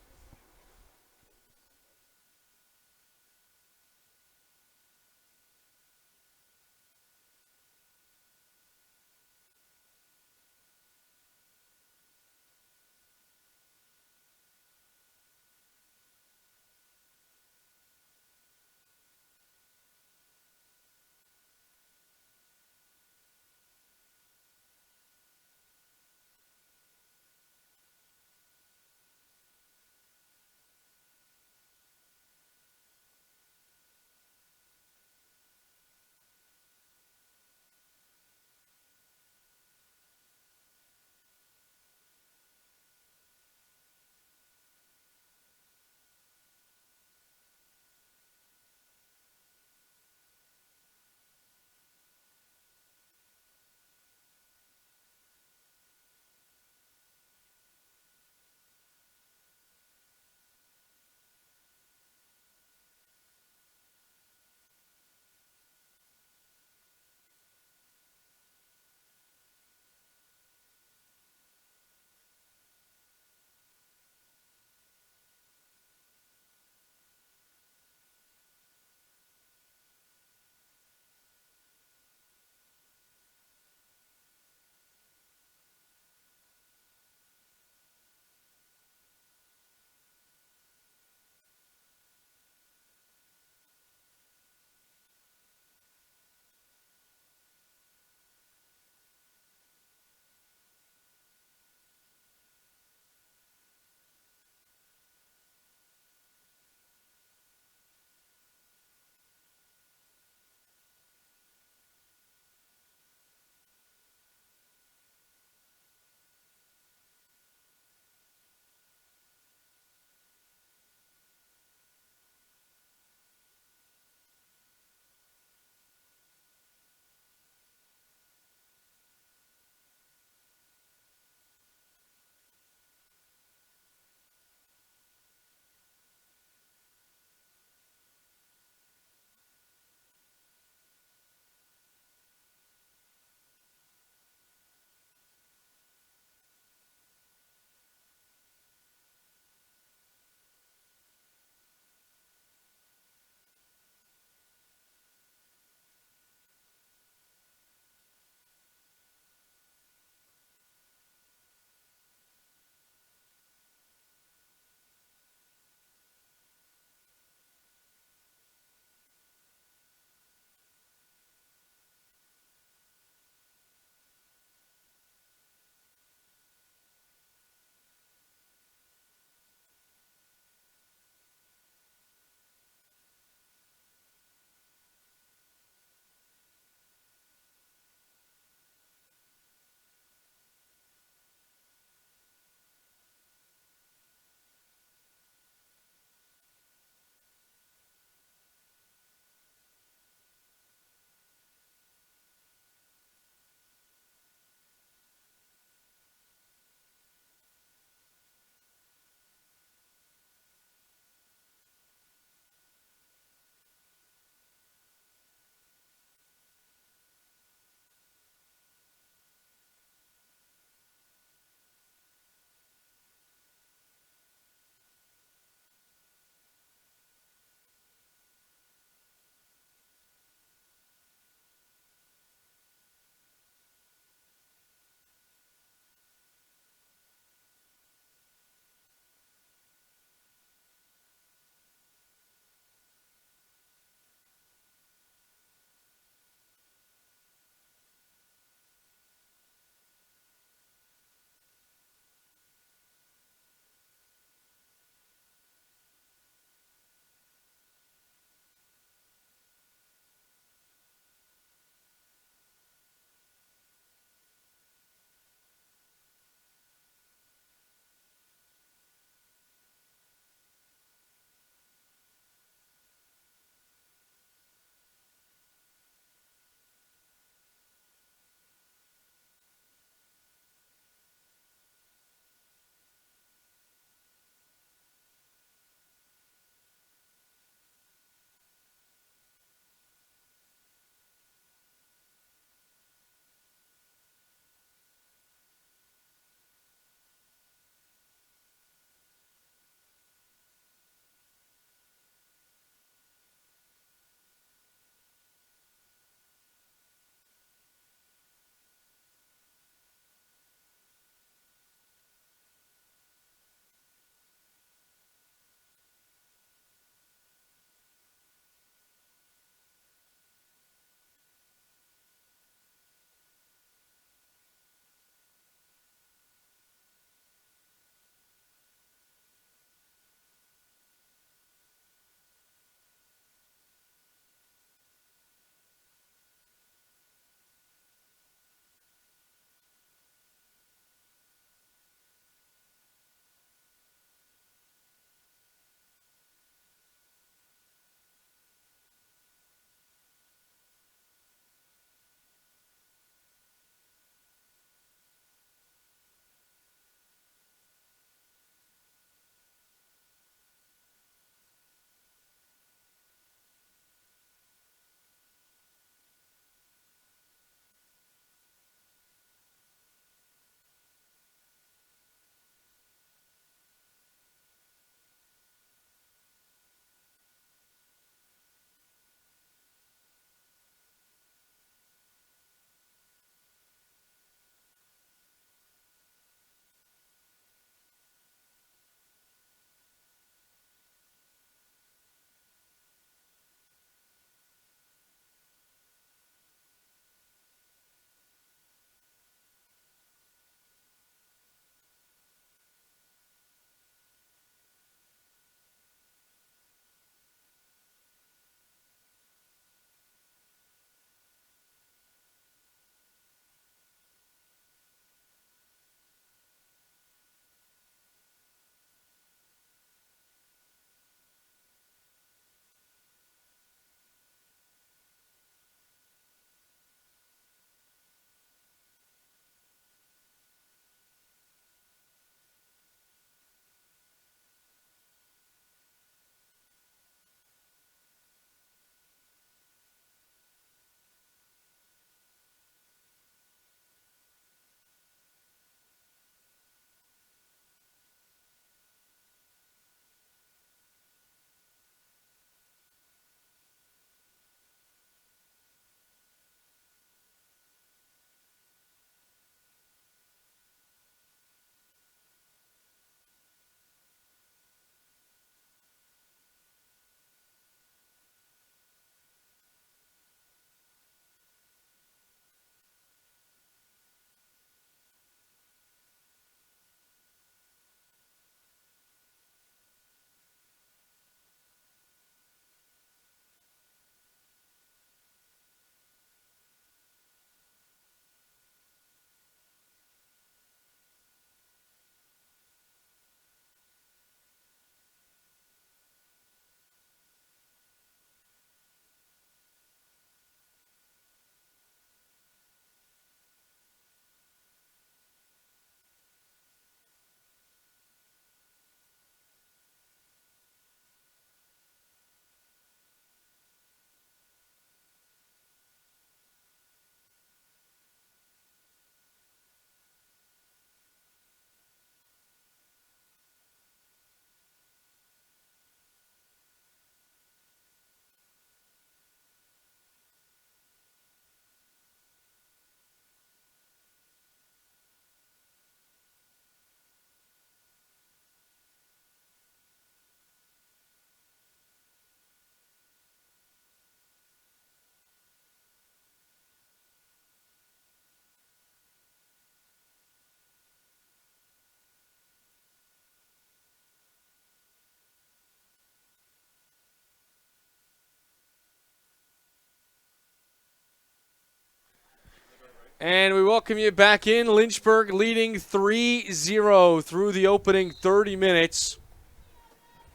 And we welcome you back in. Lynchburg leading 3-0 through the opening 30 minutes.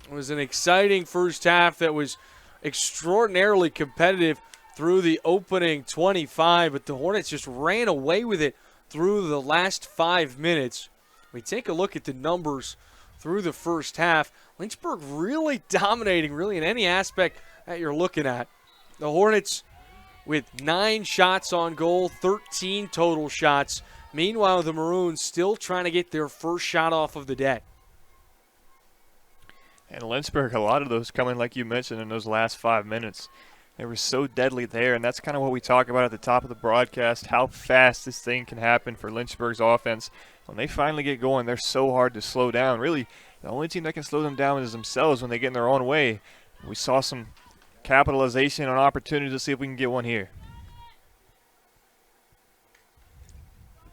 It was an exciting first half that was extraordinarily competitive through the opening 25, but the Hornets just ran away with it through the last 5 minutes. We take a look at the numbers through the first half. Lynchburg really dominating, really, in any aspect that you're looking at. The Hornets with 9 shots on goal, 13 total shots. Meanwhile, the Maroons still trying to get their first shot off of the day. And Lynchburg, a lot of those coming, like you mentioned, in those last 5 minutes. They were so deadly there, and that's kind of what we talk about at the top of the broadcast, how fast this thing can happen for Lynchburg's offense. When they finally get going, they're so hard to slow down. Really, the only team that can slow them down is themselves when they get in their own way. We saw some capitalization on opportunity to see if we can get one here.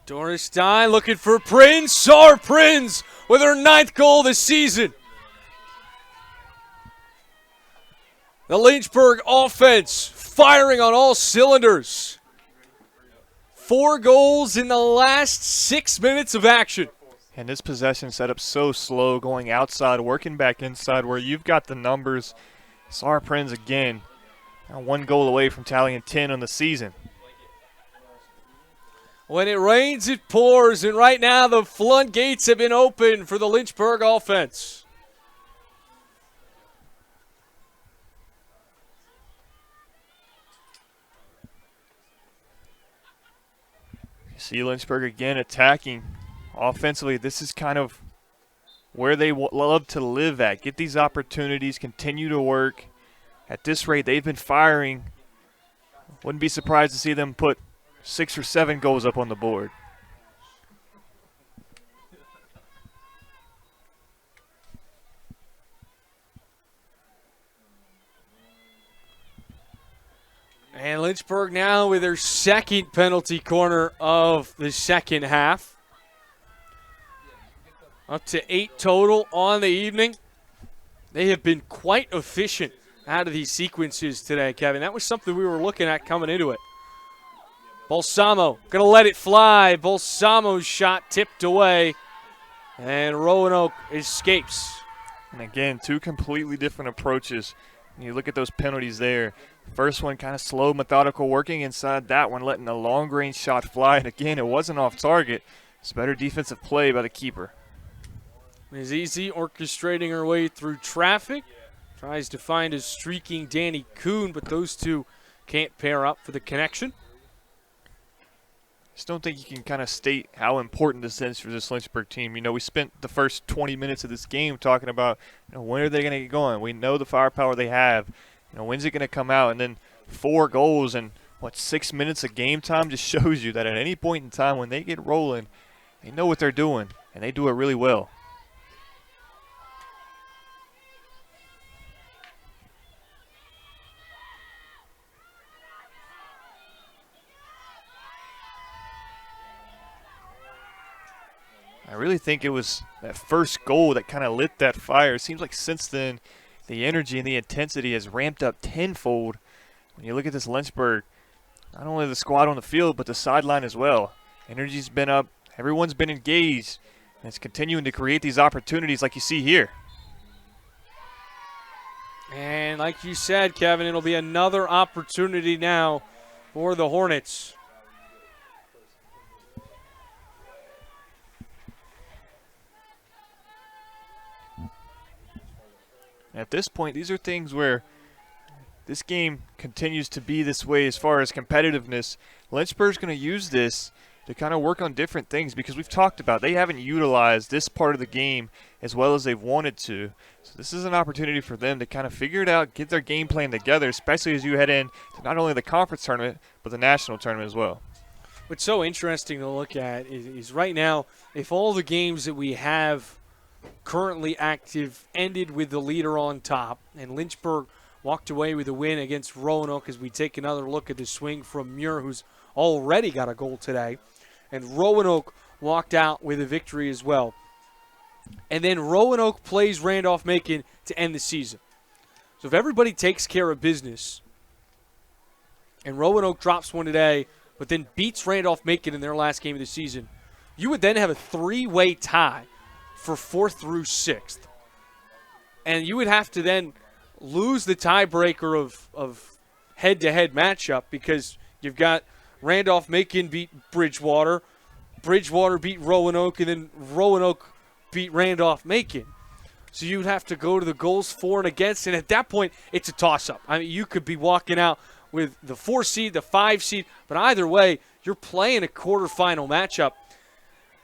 Doris Stein looking for Prince. Our Prince with her 9th goal this season. The Lynchburg offense firing on all cylinders. 4 goals in the last 6 minutes of action. And this possession set up so slow, going outside, working back inside where you've got the numbers. Sar Prinz again, now 1 goal away from tallying 10 on the season. When it rains, it pours, and right now the floodgates have been opened for the Lynchburg offense. You see Lynchburg again attacking. Offensively, this is kind of where they love to live at. Get these opportunities, continue to work. At this rate, they've been firing. Wouldn't be surprised to see them put 6 or 7 goals up on the board. And Lynchburg now with their 2nd penalty corner of the second half. Up to 8 total on the evening. They have been quite efficient out of these sequences today, Kevin. That was something we were looking at coming into it. Balsamo going to let it fly. Balsamo's shot tipped away. And Roanoke escapes. And again, 2 completely different approaches. When you look at those penalties there. First one kind of slow, methodical working inside. That one letting a long-range shot fly. And again, it wasn't off target. It's better defensive play by the keeper. Is Easy orchestrating her way through traffic. Tries to find his streaking Danny Kuhn, but those two can't pair up for the connection. Just don't think you can kind of state how important this is for this Lynchburg team. You know, we spent the first 20 minutes of this game talking about, when are they going to get going? We know the firepower they have. When's it going to come out? And then 4 goals in, 6 minutes of game time just shows you that at any point in time when they get rolling, they know what they're doing, and they do it really well. I really think it was that first goal that kind of lit that fire. It seems like since then, the energy and the intensity has ramped up tenfold. When you look at this Lynchburg, not only the squad on the field, but the sideline as well. Energy's been up. Everyone's been engaged. And it's continuing to create these opportunities like you see here. And like you said, Kevin, it'll be another opportunity now for the Hornets. At this point, these are things where this game continues to be this way as far as competitiveness. Lynchburg's going to use this to kind of work on different things because we've talked about they haven't utilized this part of the game as well as they've wanted to. So this is an opportunity for them to kind of figure it out, get their game plan together, especially as you head in to not only the conference tournament but the national tournament as well. What's so interesting to look at is right now, if all the games that we have currently active ended with the leader on top, and Lynchburg walked away with a win against Roanoke as we take another look at the swing from Muir, who's already got a goal today, and Roanoke walked out with a victory as well. And then Roanoke plays Randolph-Macon to end the season. So if everybody takes care of business and Roanoke drops one today, but then beats Randolph-Macon in their last game of the season, you would then have a 3-way tie for 4th through 6th. And you would have to then lose the tiebreaker of head-to-head matchup because you've got Randolph-Macon beat Bridgewater, Bridgewater beat Roanoke, and then Roanoke beat Randolph-Macon. So you'd have to go to the goals for and against, and at that point, it's a toss-up. I mean, you could be walking out with the 4 seed, the 5 seed, but either way, you're playing a quarterfinal matchup.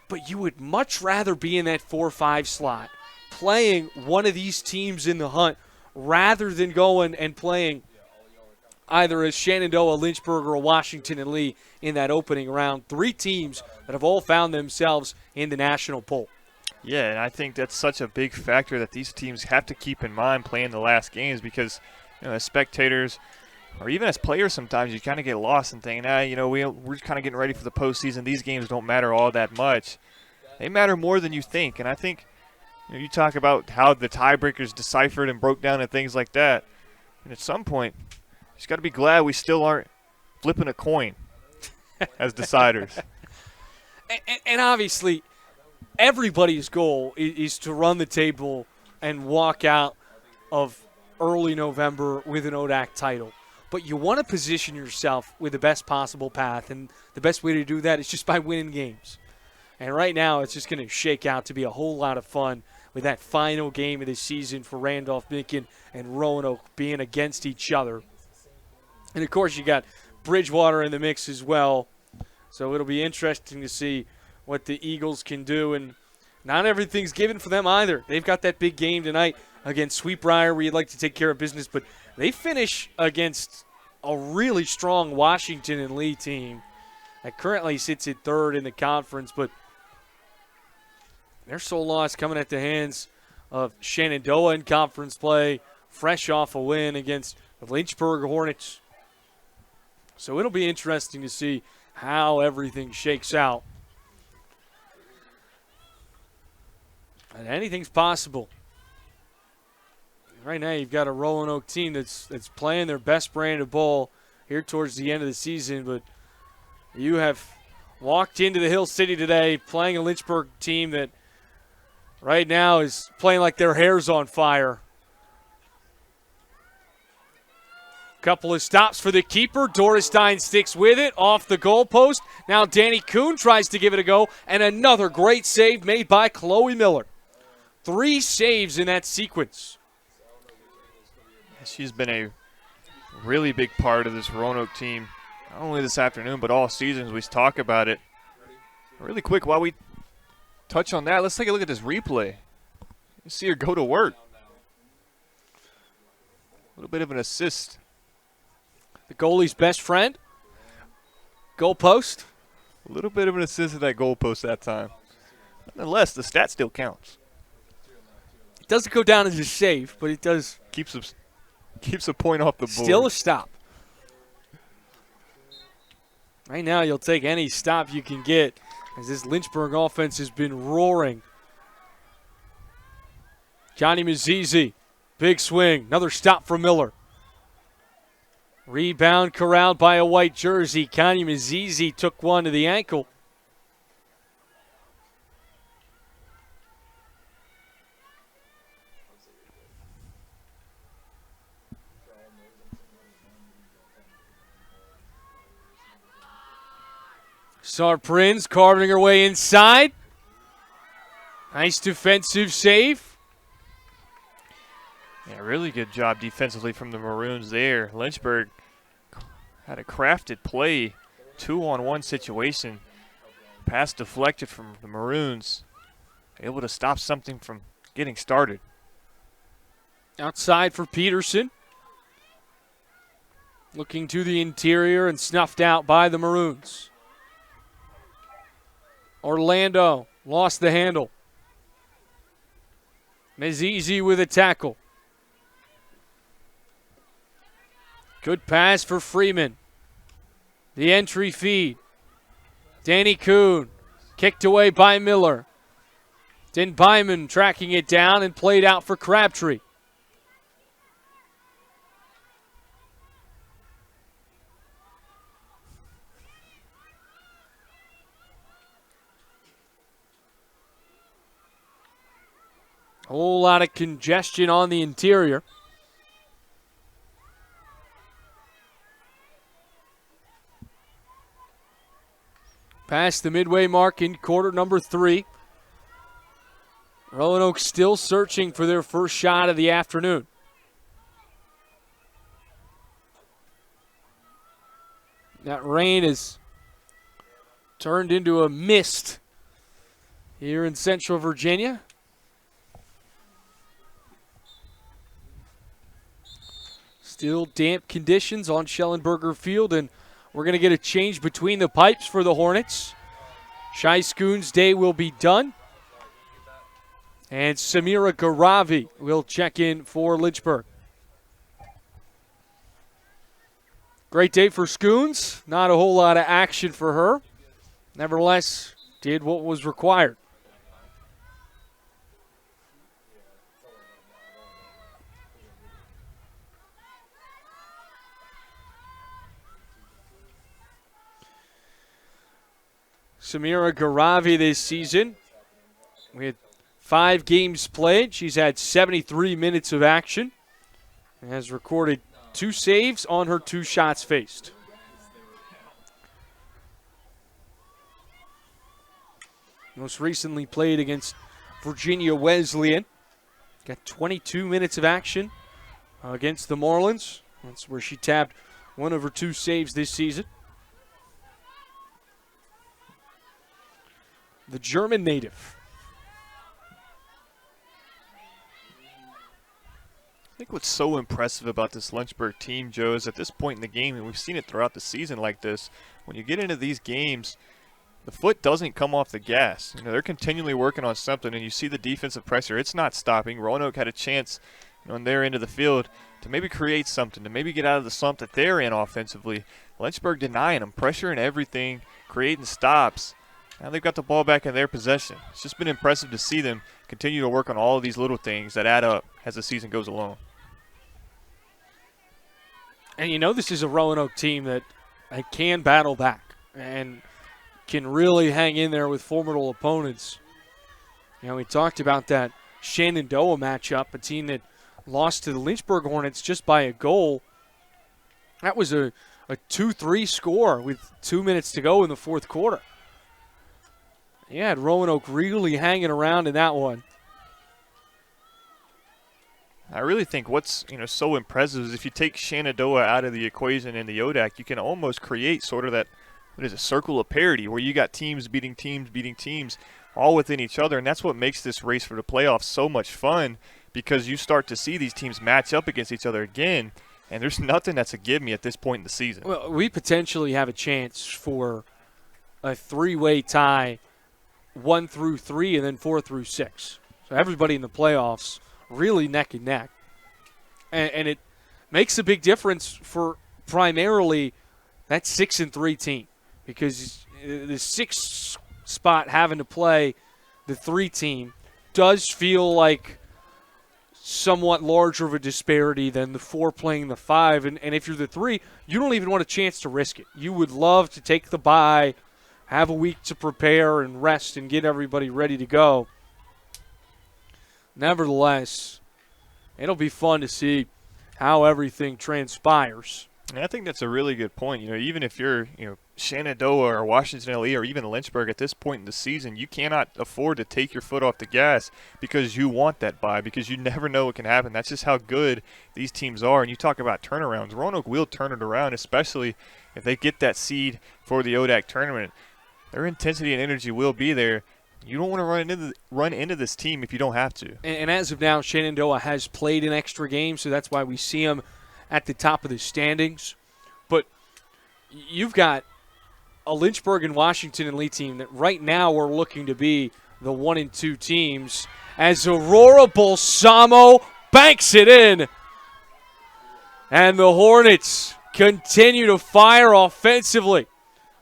But you would much rather be in that 4-5 slot, playing one of these teams in the hunt, rather than going and playing either a Shenandoah, Lynchburg, or a Washington and Lee in that opening round. 3 teams that have all found themselves in the national poll. Yeah, and I think that's such a big factor that these teams have to keep in mind playing the last games because, as spectators or even as players sometimes you kind of get lost and thinking, we're kind of getting ready for the postseason. These games don't matter all that much. They matter more than you think, and I think you talk about how the tiebreakers deciphered and broke down and things like that, and at some point you just got to be glad we still aren't flipping a coin as deciders. And obviously, everybody's goal is to run the table and walk out of early November with an ODAC title. But you want to position yourself with the best possible path, and the best way to do that is just by winning games. And right now it's just going to shake out to be a whole lot of fun with that final game of the season for Randolph-Macon and Roanoke being against each other. And, of course, you got Bridgewater in the mix as well. So it'll be interesting to see what the Eagles can do. And not everything's given for them either. They've got that big game tonight against Sweetbriar where you'd like to take care of business. But they finish against a really strong Washington and Lee team that currently sits at 3rd in the conference. But their sole loss coming at the hands of Shenandoah in conference play, fresh off a win against the Lynchburg Hornets. So it'll be interesting to see how everything shakes out. And anything's possible. Right now you've got a Roanoke team that's playing their best brand of ball here towards the end of the season, but you have walked into the Hill City today playing a Lynchburg team that right now is playing like their hair's on fire. Couple of stops for the keeper. Dorestein sticks with it off the goalpost. Now Danny Kuhn tries to give it a go, and another great save made by Chloe Miller. 3 saves in that sequence. She's been a really big part of this Roanoke team, not only this afternoon, but all seasons. We talk about it. Really quick, while we touch on that, let's take a look at this replay. You see her go to work. A little bit of an assist. The goalie's best friend. Goal post. A little bit of an assist at that goal post that time. Nonetheless, the stat still counts. It doesn't go down as a save, but it does. Keeps a point off the board. Still a stop. Right now, you'll take any stop you can get as this Lynchburg offense has been roaring. Johnny Mazizi, big swing. Another stop for Miller. Rebound corralled by a white jersey. Johnny Mazizi took one to the ankle. Sarprinz carving her way inside. Nice defensive save. Yeah, really good job defensively from the Maroons there. Lynchburg had a crafted play, 2-on-1 situation. Pass deflected from the Maroons. Able to stop something from getting started. Outside for Peterson. Looking to the interior and snuffed out by the Maroons. Orlando lost the handle. Mazizi with a tackle. Good pass for Freeman. The entry feed. Danny Kuhn kicked away by Miller. Then Byman tracking it down and played out for Crabtree. A whole lot of congestion on the interior. Past the midway mark in quarter number 3. Roanoke still searching for their first shot of the afternoon. That rain has turned into a mist here in Central Virginia. Still damp conditions on Schellenberger Field, and we're going to get a change between the pipes for the Hornets. Shai Schoon's day will be done. And Samira Garavi will check in for Lynchburg. Great day for Schoons. Not a whole lot of action for her. Nevertheless, did what was required. Samira Garavi this season, we had 5 games played. She's had 73 minutes of action and has recorded 2 saves on her 2 shots faced. Most recently played against Virginia Wesleyan. Got 22 minutes of action against the Marlins. That's where she tabbed 1 of her 2 saves this season. The German native. I think what's so impressive about this Lynchburg team, Joe, is at this point in the game, and we've seen it throughout the season like this, when you get into these games, the foot doesn't come off the gas. You know, they're continually working on something, and you see the defensive pressure. It's not stopping. Roanoke had a chance, on their end of the field to maybe create something, to maybe get out of the slump that they're in offensively. Lynchburg denying them, pressuring everything, creating stops. Now they've got the ball back in their possession. It's just been impressive to see them continue to work on all of these little things that add up as the season goes along. And you know this is a Roanoke team that can battle back and can really hang in there with formidable opponents. You know, we talked about that Shenandoah matchup, a team that lost to the Lynchburg Hornets just by a goal. That was a 2-3 score with 2 minutes to go in the fourth quarter. You had Roanoke really hanging around in that one. I really think what's so impressive is if you take Shenandoah out of the equation in the ODAC, you can almost create sort of that, a circle of parity where you got teams beating teams all within each other, and that's what makes this race for the playoffs so much fun, because you start to see these teams match up against each other again, and there's nothing that's a give me at this point in the season. Well, we potentially have a chance for a 3-way tie, 1 through 3 and then 4 through 6. So everybody in the playoffs really neck and neck. And it makes a big difference for primarily that 6-3 team, because the 6th spot having to play the 3 team does feel like somewhat larger of a disparity than the 4 playing the 5. And if you're the 3, you don't even want a chance to risk it. You would love to take the bye, have a week to prepare and rest and get everybody ready to go. Nevertheless, it'll be fun to see how everything transpires. And I think that's a really good point. Even if you're, Shenandoah or Washington LE or even Lynchburg at this point in the season, you cannot afford to take your foot off the gas because you want that bye, because you never know what can happen. That's just how good these teams are. And you talk about turnarounds. Roanoke will turn it around, especially if they get that seed for the ODAC tournament. Their intensity and energy will be there. You don't want to run into this team if you don't have to. And as of now, Shenandoah has played an extra game, so that's why we see them at the top of the standings. But you've got a Lynchburg and Washington and Lee team that right now are looking to be the 1 and 2 teams, as Aurora Balsamo banks it in. And the Hornets continue to fire offensively.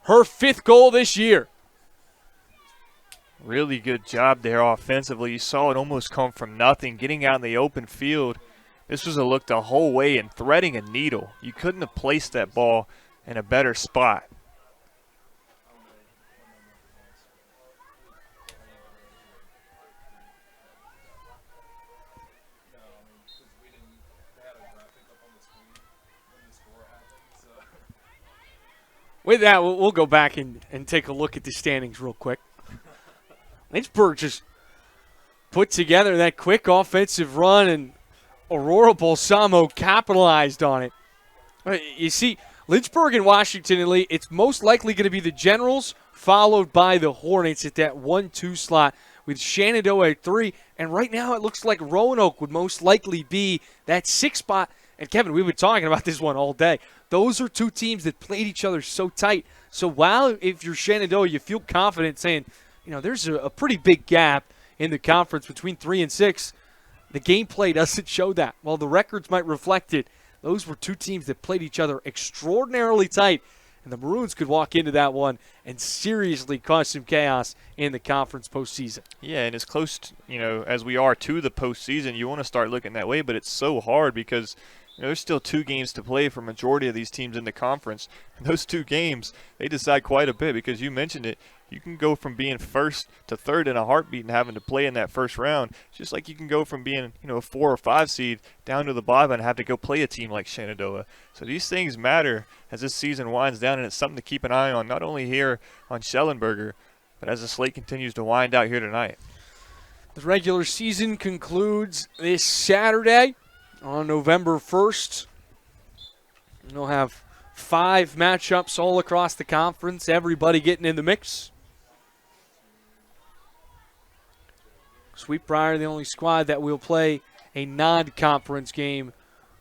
Her 5th goal this year. Really good job there offensively. You saw it almost come from nothing, getting out in the open field. This was a look the whole way and threading a needle. You couldn't have placed that ball in a better spot. With that, we'll go back and take a look at the standings real quick. Lynchburg just put together that quick offensive run, and Aurora Balsamo capitalized on it. You see, Lynchburg and Washington and Lee, it's most likely going to be the Generals followed by the Hornets at that 1-2 slot with Shenandoah at 3. And right now it looks like Roanoke would most likely be that 6th spot. And Kevin, we've been talking about this one all day. Those are two teams that played each other so tight. So while if you're Shenandoah, you feel confident saying, there's a pretty big gap in the conference between 3 and 6, the gameplay doesn't show that. While the records might reflect it, those were two teams that played each other extraordinarily tight, and the Maroons could walk into that one and seriously cause some chaos in the conference postseason. Yeah, and as close, as we are to the postseason, you want to start looking that way, but it's so hard because there's still 2 games to play for majority of these teams in the conference. And those 2 games, they decide quite a bit because you mentioned it. You can go from being first to third in a heartbeat and having to play in that first round, just like you can go from being, a 4 or 5 seed down to the bottom and have to go play a team like Shenandoah. So these things matter as this season winds down, and it's something to keep an eye on, not only here on Schellenberger, but as the slate continues to wind out here tonight. The regular season concludes this Saturday on November 1st. We'll have 5 matchups all across the conference, everybody getting in the mix. Sweetbriar, the only squad that will play a non-conference game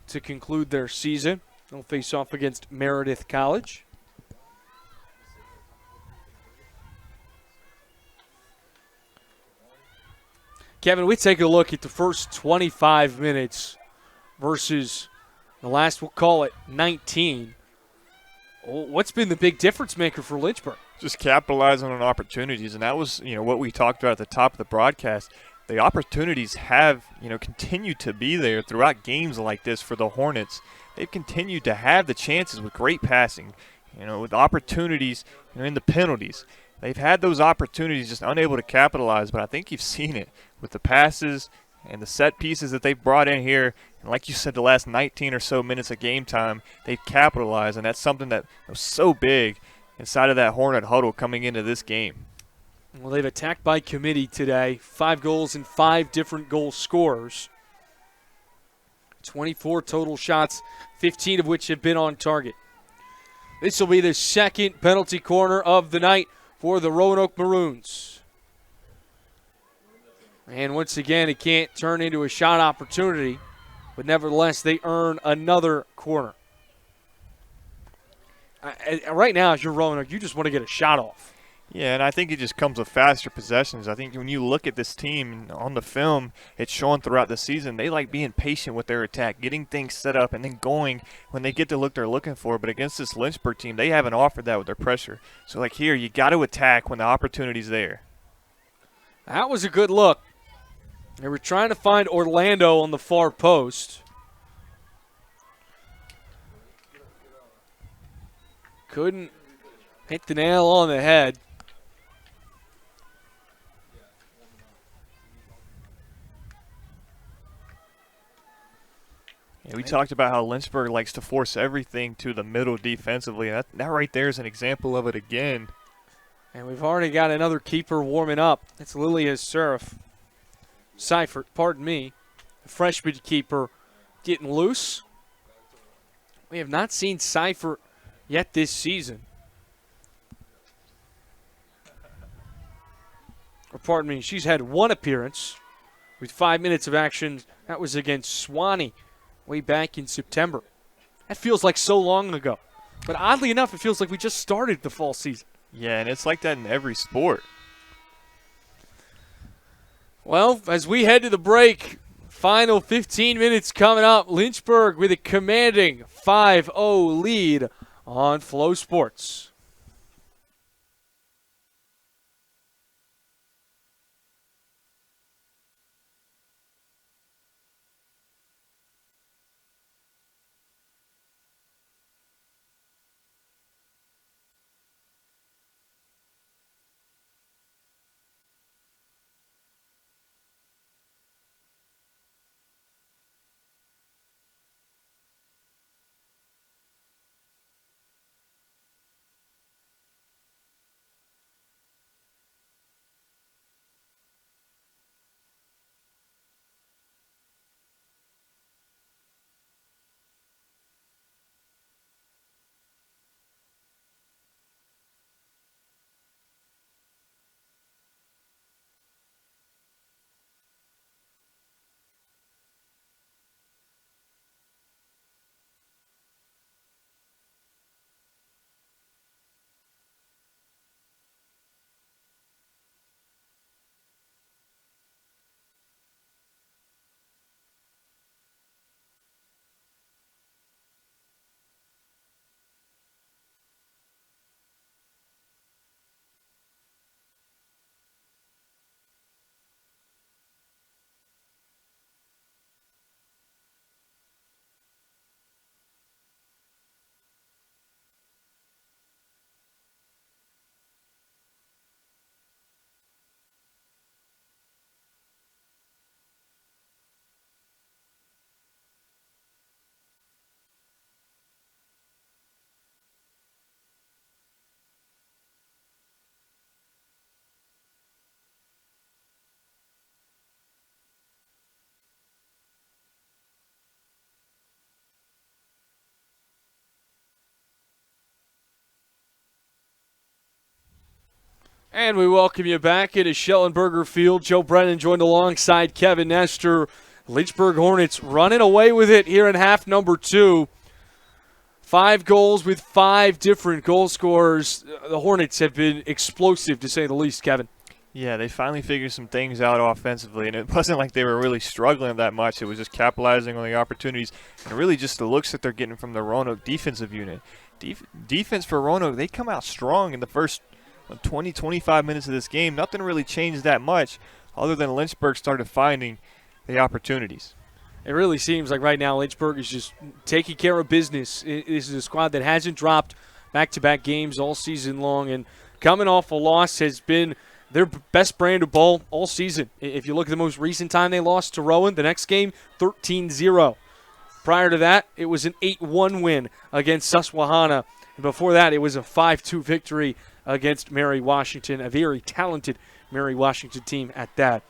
to conclude their season. They'll face off against Meredith College. Kevin, we take a look at the first 25 minutes versus the last, we'll call it 19. What's been the big difference maker for Lynchburg? Just capitalizing on opportunities, and that was, what we talked about at the top of the broadcast. The opportunities have, continued to be there throughout games like this for the Hornets. They've continued to have the chances with great passing, with opportunities, in the penalties. They've had those opportunities, just unable to capitalize, but I think you've seen it with the passes and the set pieces that they've brought in here. And like you said, the last 19 or so minutes of game time, they've capitalized, and that's something that was so big inside of that Hornet huddle coming into this game. Well, they've attacked by committee today. 5 goals and 5 different goal scorers. 24 total shots, 15 of which have been on target. This will be the second penalty corner of the night for the Roanoke Maroons. And once again, it can't turn into a shot opportunity, but nevertheless, they earn another corner. Right now, as you're Roanoke, you just want to get a shot off. Yeah, and I think it just comes with faster possessions. I think when you look at this team on the film, it's shown throughout the season, they like being patient with their attack, getting things set up, and then going when they get the look they're looking for. But against this Lynchburg team, they haven't offered that with their pressure. So, like here, you got to attack when the opportunity's there. That was a good look. They were trying to find Orlando on the far post. Couldn't hit the nail on the head. Yeah, we talked about how Lynchburg likes to force everything to the middle defensively. That right there is an example of it again. And we've already got another keeper warming up. It's Lilia Seifert, pardon me, the freshman keeper getting loose. We have not seen Seifert yet this season. Or pardon me, she's had 1 appearance with 5 minutes of action. That was against Swanee way back in September. That feels like so long ago. But oddly enough, it feels like we just started the fall season. Yeah, and it's like that in every sport. Well, as we head to the break, final 15 minutes coming up. Lynchburg with a commanding 5-0 lead on FloSports. And we welcome you back into Schellenberger Field. Joe Brennan joined alongside Kevin Nestor. Lynchburg Hornets running away with it here in half number 2. 5 goals with 5 different goal scorers. The Hornets have been explosive, to say the least, Kevin. Yeah, they finally figured some things out offensively, and it wasn't like they were really struggling that much. It was just capitalizing on the opportunities and really just the looks that they're getting from the Roanoke defensive unit. Defense for Roanoke, they come out strong in the first 20, 25 minutes of this game. Nothing really changed that much other than Lynchburg started finding the opportunities. It really seems like right now Lynchburg is just taking care of business. This is a squad that hasn't dropped back-to-back games all season long, and coming off a loss has been their best brand of ball all season. If you look at the most recent time they lost to Rowan, the next game, 13-0. Prior to that, it was an 8-1 win against Susquehanna. And before that, it was a 5-2 victory against Mary Washington, a very talented Mary Washington team at that.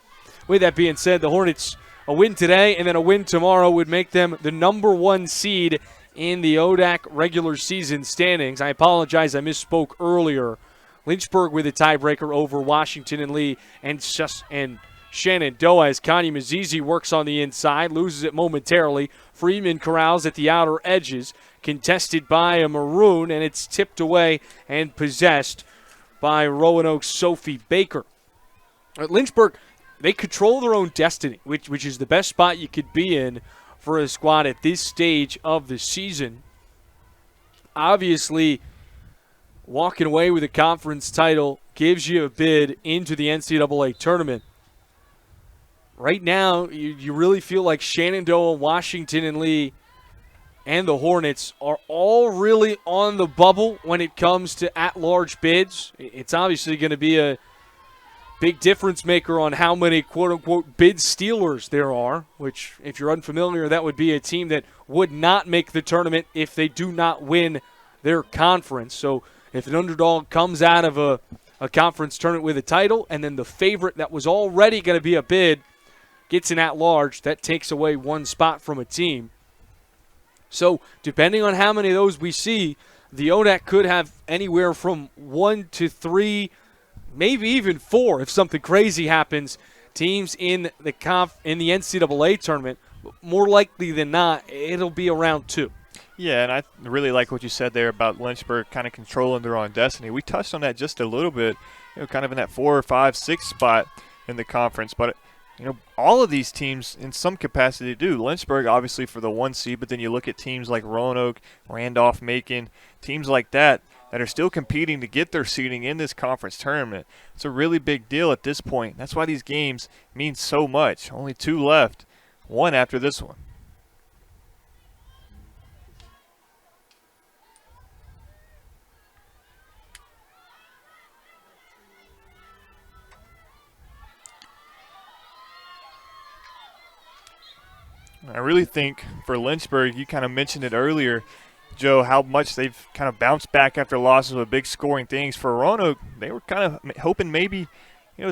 With that being said, the Hornets, a win today and then a win tomorrow would make them the number 1 seed in the ODAC regular season standings. I apologize, I misspoke earlier. Lynchburg with a tiebreaker over Washington and Lee and Shenandoah as Connie Mazizi works on the inside, loses it momentarily. Freeman corrals at the outer edges, contested by a Maroon, and it's tipped away and possessed by Roanoke's Sophie Baker. At Lynchburg, they control their own destiny, which is the best spot you could be in for a squad at this stage of the season. Obviously, walking away with a conference title gives you a bid into the NCAA tournament. Right now, you really feel like Shenandoah, Washington, and Lee and the Hornets are all really on the bubble when it comes to at-large bids. It's obviously going to be a big difference maker on how many quote-unquote bid stealers there are, which, if you're unfamiliar, that would be a team that would not make the tournament if they do not win their conference. So if an underdog comes out of a conference tournament with a title and then the favorite that was already going to be a bid gets an at-large, that takes away 1 spot from a team. So depending on how many of those we see, the ODAC could have anywhere from 1 to 3, maybe even 4 if something crazy happens, teams in the NCAA tournament. More likely than not, it'll be around 2. Yeah, and I really like what you said there about Lynchburg kind of controlling their own destiny. We touched on that just a little bit, kind of in that 4 or 5, 6 spot in the conference. But, all of these teams in some capacity do. Lynchburg, obviously, for the 1 seed, but then you look at teams like Roanoke, Randolph, Macon, teams like that are still competing to get their seeding in this conference tournament. It's a really big deal at this point. That's why these games mean so much. Only 2 left, 1 after this one. I really think for Lynchburg, you kind of mentioned it earlier, Joe, how much they've kind of bounced back after losses with big scoring things. For Roanoke, they were kind of hoping maybe,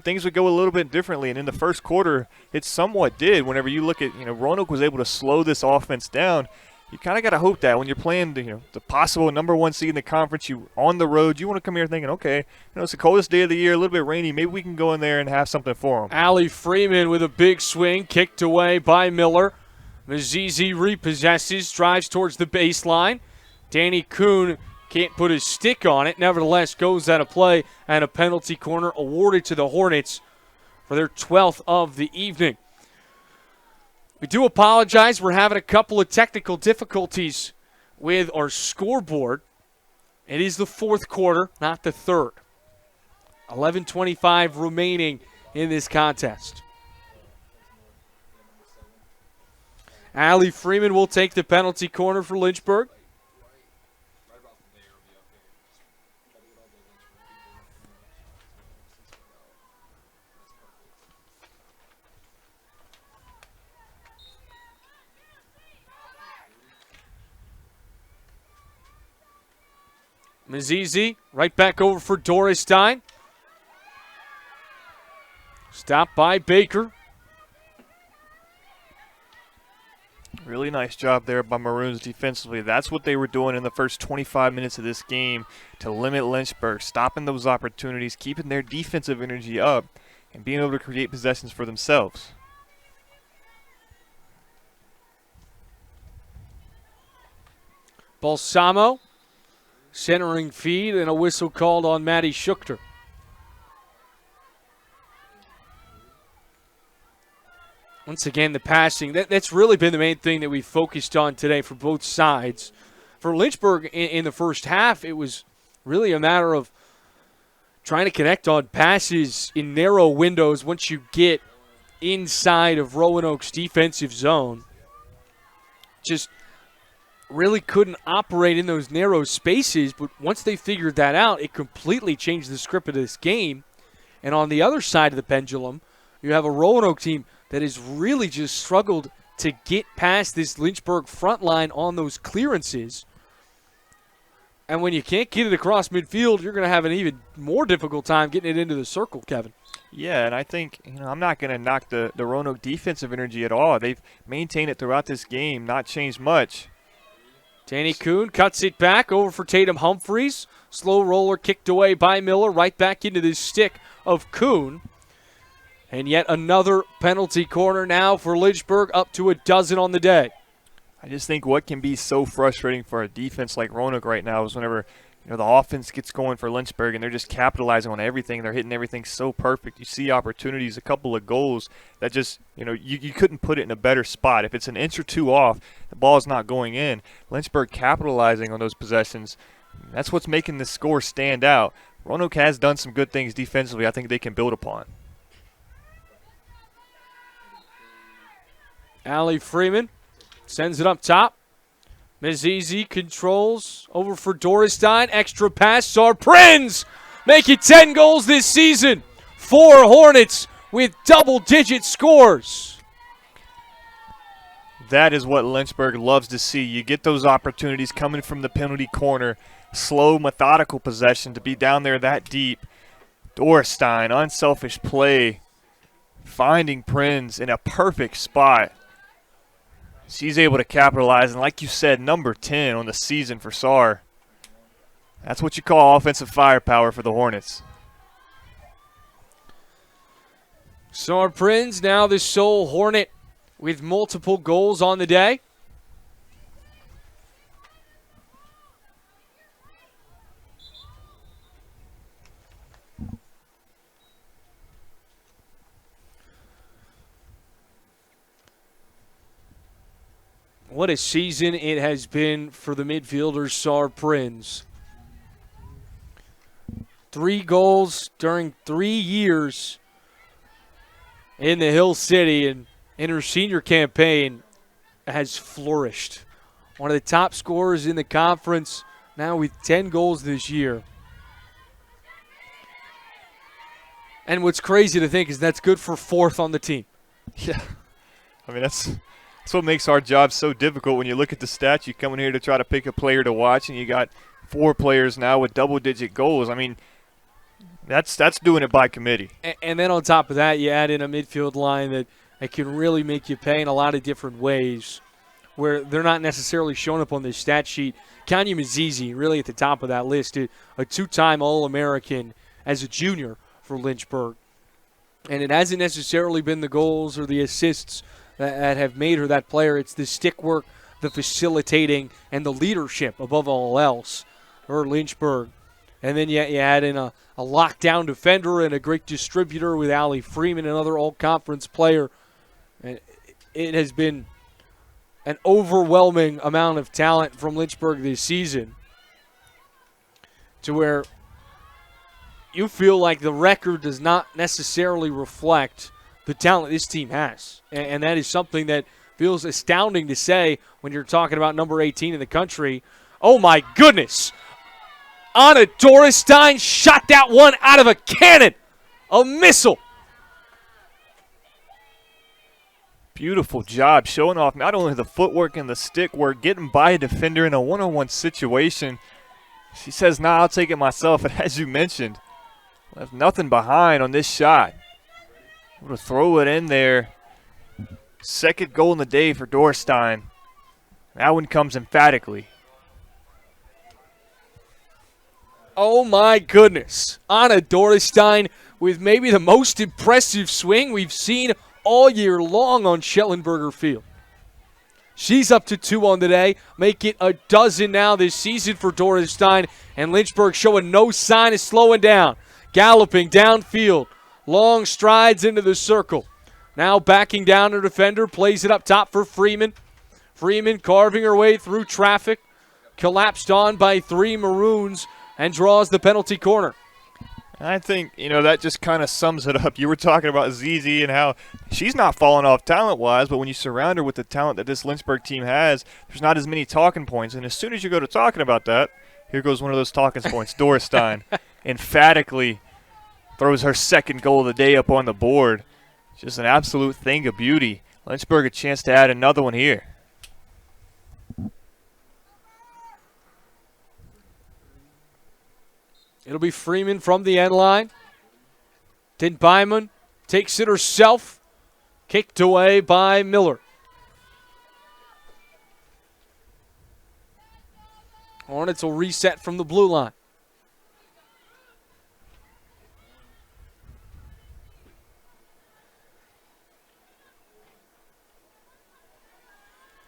things would go a little bit differently. And in the first quarter, it somewhat did. Whenever you look at, Roanoke was able to slow this offense down. You kind of got to hope that when you're playing the possible number 1 seed in the conference, you on the road, you want to come here thinking, okay, it's the coldest day of the year, a little bit rainy. Maybe we can go in there and have something for them. Allie Freeman with a big swing, kicked away by Miller. Mazizi repossesses, drives towards the baseline. Danny Kuhn can't put his stick on it. Nevertheless, goes out of play and a penalty corner awarded to the Hornets for their 12th of the evening. We do apologize. We're having a couple of technical difficulties with our scoreboard. It is the 4th quarter, not the 3rd. 11:25 remaining in this contest. Allie Freeman will take the penalty corner for Lynchburg. Mazizi right back over for Dorestein. Stopped by Baker. Really nice job there by Maroons defensively. That's what they were doing in the first 25 minutes of this game to limit Lynchburg, stopping those opportunities, keeping their defensive energy up, and being able to create possessions for themselves. Balsamo, centering feed, and a whistle called on Matty Schuchter. Once again, the passing, that's really been the main thing that we focused on today for both sides. For Lynchburg in the first half, it was really a matter of trying to connect on passes in narrow windows once you get inside of Roanoke's defensive zone. Just really couldn't operate in those narrow spaces, but once they figured that out, it completely changed the script of this game. And on the other side of the pendulum, you have a Roanoke team that has really just struggled to get past this Lynchburg front line on those clearances. And when you can't get it across midfield, you're going to have an even more difficult time getting it into the circle, Kevin. Yeah, and I think, I'm not going to knock the Roanoke defensive energy at all. They've maintained it throughout this game, not changed much. Danny Kuhn cuts it back over for Tatum Humphreys. Slow roller kicked away by Miller, right back into the stick of Kuhn. And yet another penalty corner now for Lynchburg, up to a dozen on the day. I just think what can be so frustrating for a defense like Roanoke right now is whenever the offense gets going for Lynchburg and they're just capitalizing on everything. They're hitting everything so perfect. You see opportunities, a couple of goals that just, you couldn't put it in a better spot. If it's an inch or two off, the ball's not going in. Lynchburg capitalizing on those possessions, that's what's making this score stand out. Roanoke has done some good things defensively I think they can build upon. Allie Freeman sends it up top. Mazizi controls over for Dorestein. Extra pass. Sarprinz make it 10 goals this season. 4 Hornets with double-digit scores. That is what Lynchburg loves to see. You get those opportunities coming from the penalty corner. Slow, methodical possession to be down there that deep. Dorestein, unselfish play. Finding Prinz in a perfect spot. She's able to capitalize, and like you said, number 10 on the season for Sar. That's what you call offensive firepower for the Hornets. Sarprinz now the sole Hornet with multiple goals on the day. What a season it has been for the midfielder Sarprinz. 3 goals during 3 years in the Hill City, and in her senior campaign has flourished. One of the top scorers in the conference, now with 10 goals this year. And what's crazy to think is that's good for 4th on the team. Yeah. I mean, that's what makes our job so difficult. When you look at the stats, you come in here to try to pick a player to watch, and you got 4 players now with double-digit goals. I mean, that's doing it by committee. And then on top of that, you add in a midfield line that can really make you pay in a lot of different ways, where they're not necessarily showing up on this stat sheet. Kanya Mazizi, really at the top of that list, a 2-time All-American as a junior for Lynchburg. And it hasn't necessarily been the goals or the assists that have made her that player. It's the stick work, the facilitating, and the leadership above all else for Lynchburg. And then you add in a lockdown defender and a great distributor with Allie Freeman, another all-conference player. And it has been an overwhelming amount of talent from Lynchburg this season, to where you feel like the record does not necessarily reflect the talent this team has. And that is something that feels astounding to say when you're talking about number 18 in the country. Oh, my goodness. Anna Dorestein shot that one out of a cannon. A missile. Beautiful job showing off not only the footwork and the stick work, getting by a defender in a one-on-one situation. She says, nah, I'll take it myself. And as you mentioned, left nothing behind on this shot. Able to throw it in there. Second goal in the day for Dorestein. That one comes emphatically. Oh, my goodness. Anna Dorestein with maybe the most impressive swing we've seen all year long on Schellenberger Field. She's up to 2 on the day, make it a dozen now this season for Dorestein, and Lynchburg showing no sign of slowing down. Galloping downfield, long strides into the circle. Now backing down her defender, plays it up top for Freeman. Freeman carving her way through traffic, collapsed on by 3 Maroons, and draws the penalty corner. I think, that just kind of sums it up. You were talking about Zizi and how she's not falling off talent-wise, but when you surround her with the talent that this Lynchburg team has, there's not as many talking points. And as soon as you go to talking about that, here goes one of those talking points. Dorestein emphatically throws her second goal of the day up on the board. Just an absolute thing of beauty. Lynchburg a chance to add another one here. It'll be Freeman from the end line. Den Byman takes it herself. Kicked away by Miller. Hornets will reset from the blue line.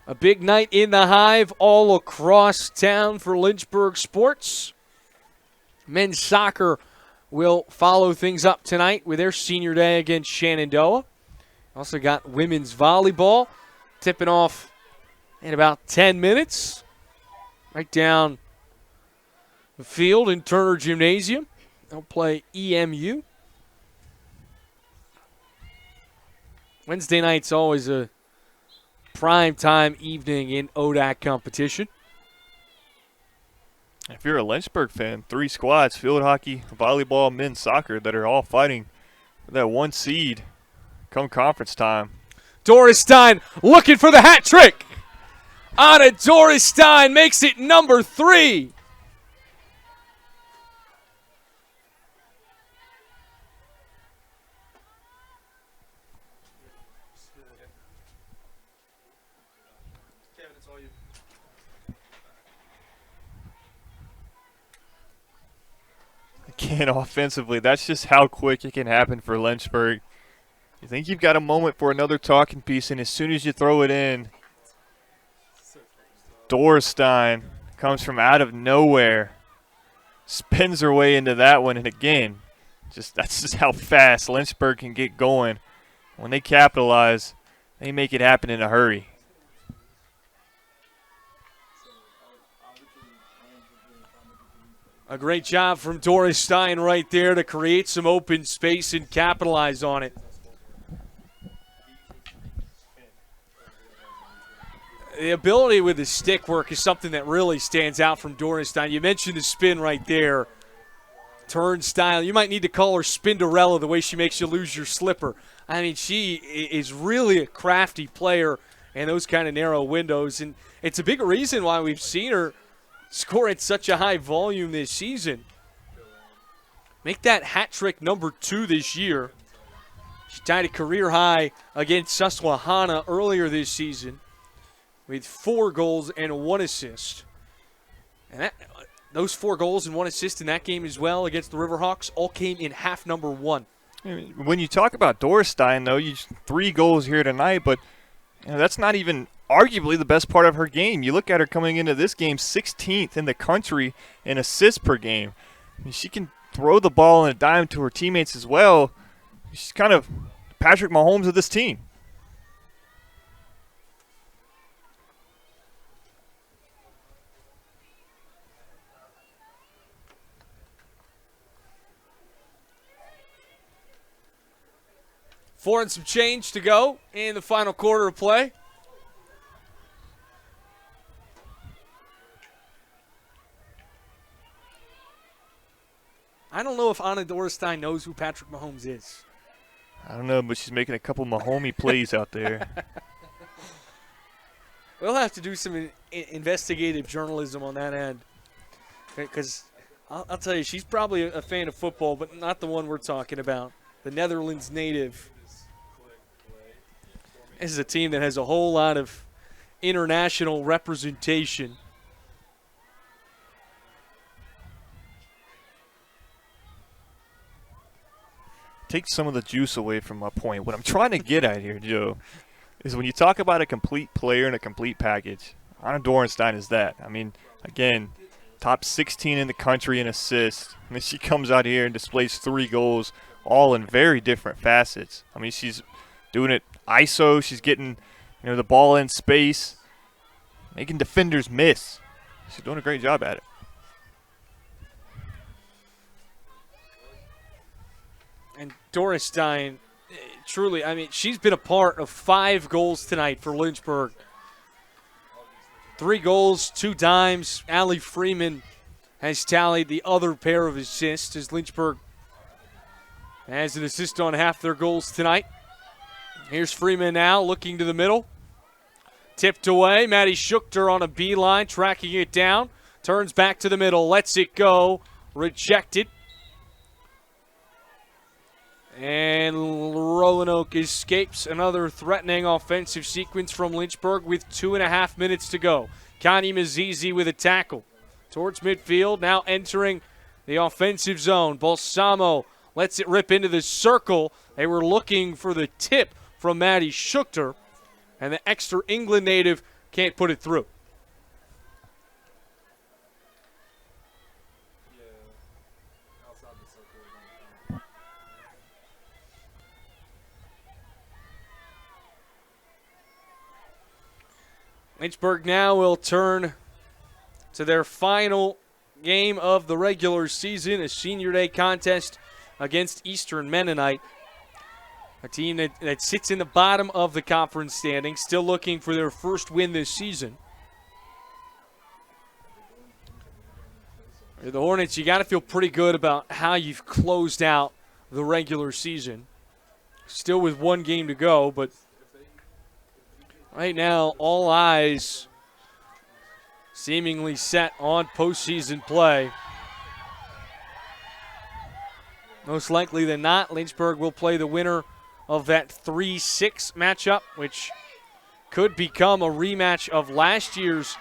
A big night in the Hive all across town for Lynchburg Sports. Men's soccer will follow things up tonight with their senior day against Shenandoah. Also got women's volleyball tipping off in about 10 minutes. Right down the field in Turner Gymnasium. They'll play EMU. Wednesday night's always a primetime evening in ODAC competition. If you're a Lynchburg fan, 3 squads, field hockey, volleyball, men's soccer, that are all fighting for that 1 seed come conference time. Dorestein looking for the hat trick. Anna Dorestein makes it number 3. Again, offensively, that's just how quick it can happen for Lynchburg. You think you've got a moment for another talking piece, and as soon as you throw it in, Dorestein comes from out of nowhere, spins her way into that one, and again, that's just how fast Lynchburg can get going. When they capitalize, they make it happen in a hurry. A great job from Dorestein right there to create some open space and capitalize on it. The ability with the stick work is something that really stands out from Dorestein. You mentioned the spin right there. Turnstile. You might need to call her Spinderella the way she makes you lose your slipper. I mean, she is really a crafty player in those kind of narrow windows. And it's a big reason why we've seen her score at such a high volume this season. Make that hat trick number 2 this year. She tied a career high against Susquehanna earlier this season with 4 goals and 1 assist. And those 4 goals and 1 assist in that game as well against the Riverhawks all came in half number 1. When you talk about Dorestein, though, 3 goals here tonight, but that's not even arguably the best part of her game. You look at her coming into this game, 16th in the country in assists per game. I mean, she can throw the ball and a dime to her teammates as well. She's kind of Patrick Mahomes of this team. Four and some change to go in the final quarter of play. I don't know if Anna Dorestein knows who Patrick Mahomes is. I don't know, but she's making a couple Mahomey plays out there. We'll have to do some investigative journalism on that end. Because I'll tell you, she's probably a fan of football, but not the one we're talking about. The Netherlands native. This is a team that has a whole lot of international representation. Take some of the juice away from my point. What I'm trying to get at here, Joe, is when you talk about a complete player and a complete package, Anna Dorenstein is that. I mean, again, top 16 in the country in assists. I mean, she comes out here and displays 3 goals, all in very different facets. I mean, she's doing it ISO. She's getting, the ball in space, making defenders miss. She's doing a great job at it. And Dorenstein, truly, I mean, she's been a part of 5 goals tonight for Lynchburg. 3 goals, 2 dimes. Allie Freeman has tallied the other pair of assists as Lynchburg has an assist on half their goals tonight. Here's Freeman now looking to the middle. Tipped away. Maddie Schuchter on a beeline, tracking it down. Turns back to the middle, lets it go. Rejected. And Roanoke escapes another threatening offensive sequence from Lynchburg with 2.5 minutes to go. Connie Mazizi with a tackle towards midfield, now entering the offensive zone. Balsamo lets it rip into the circle. They were looking for the tip from Maddie Schuchter, and the extra England native can't put it through. Lynchburg now will turn to their final game of the regular season, a senior day contest against Eastern Mennonite, a team that sits in the bottom of the conference standing, still looking for their first win this season. The Hornets, you got to feel pretty good about how you've closed out the regular season. Still with 1 game to go, but right now, all eyes seemingly set on postseason play. Most likely than not, Lynchburg will play the winner of that 3-6 matchup, which could become a rematch of last year's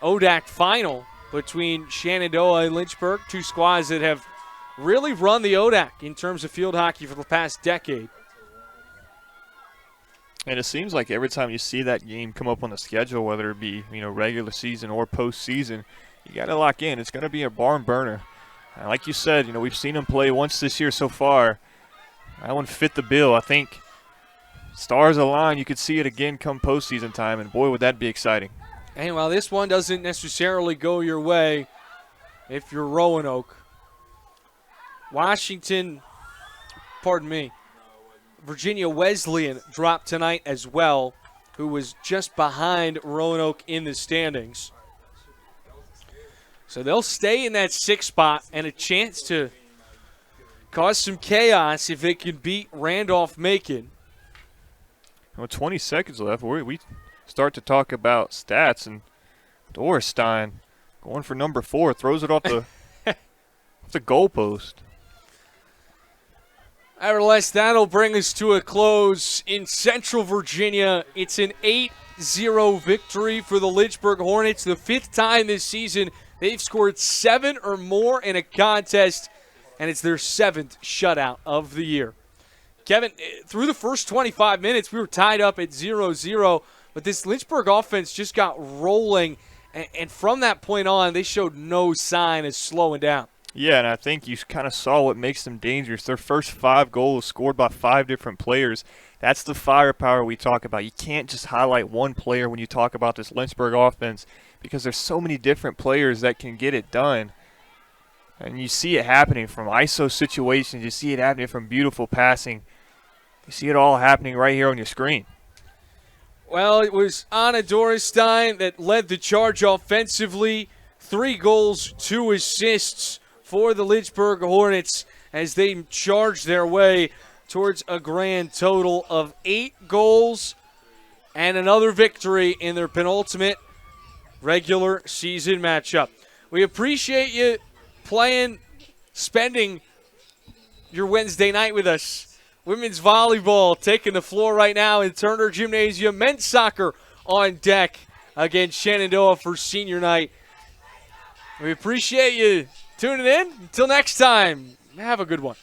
ODAC final between Shenandoah and Lynchburg, 2 squads that have really run the ODAC in terms of field hockey for the past decade. And it seems like every time you see that game come up on the schedule, whether it be regular season or postseason, you got to lock in. It's going to be a barn burner. And like you said, we've seen them play once this year so far. That one fit the bill. I think stars align. You could see it again come postseason time, and boy, would that be exciting. And while this one doesn't necessarily go your way, if you're Roanoke, Virginia Wesleyan dropped tonight as well, who was just behind Roanoke in the standings. So they'll stay in that 6th spot and a chance to cause some chaos if they can beat Randolph-Macon. 20 seconds left. We start to talk about stats, and Dorenstein going for number 4, throws it off the, off the goalpost. Nevertheless, that'll bring us to a close in Central Virginia. It's an 8-0 victory for the Lynchburg Hornets. The 5th time this season they've scored 7 or more in a contest, and it's their 7th shutout of the year. Kevin, through the first 25 minutes, we were tied up at 0-0, but this Lynchburg offense just got rolling, and from that point on, they showed no sign of slowing down. Yeah, and I think you kind of saw what makes them dangerous. Their first 5 goals scored by 5 different players. That's the firepower we talk about. You can't just highlight one player when you talk about this Lynchburg offense because there's so many different players that can get it done. And you see it happening from ISO situations. You see it happening from beautiful passing. You see it all happening right here on your screen. Well, it was Anna Dorenstein that led the charge offensively. 3 goals, 2 assists for the Lynchburg Hornets as they charge their way towards a grand total of 8 goals and another victory in their penultimate regular season matchup. We appreciate you spending your Wednesday night with us. Women's volleyball taking the floor right now in Turner Gymnasium. Men's soccer on deck against Shenandoah for senior night. We appreciate you tuning in. Until next time, have a good one.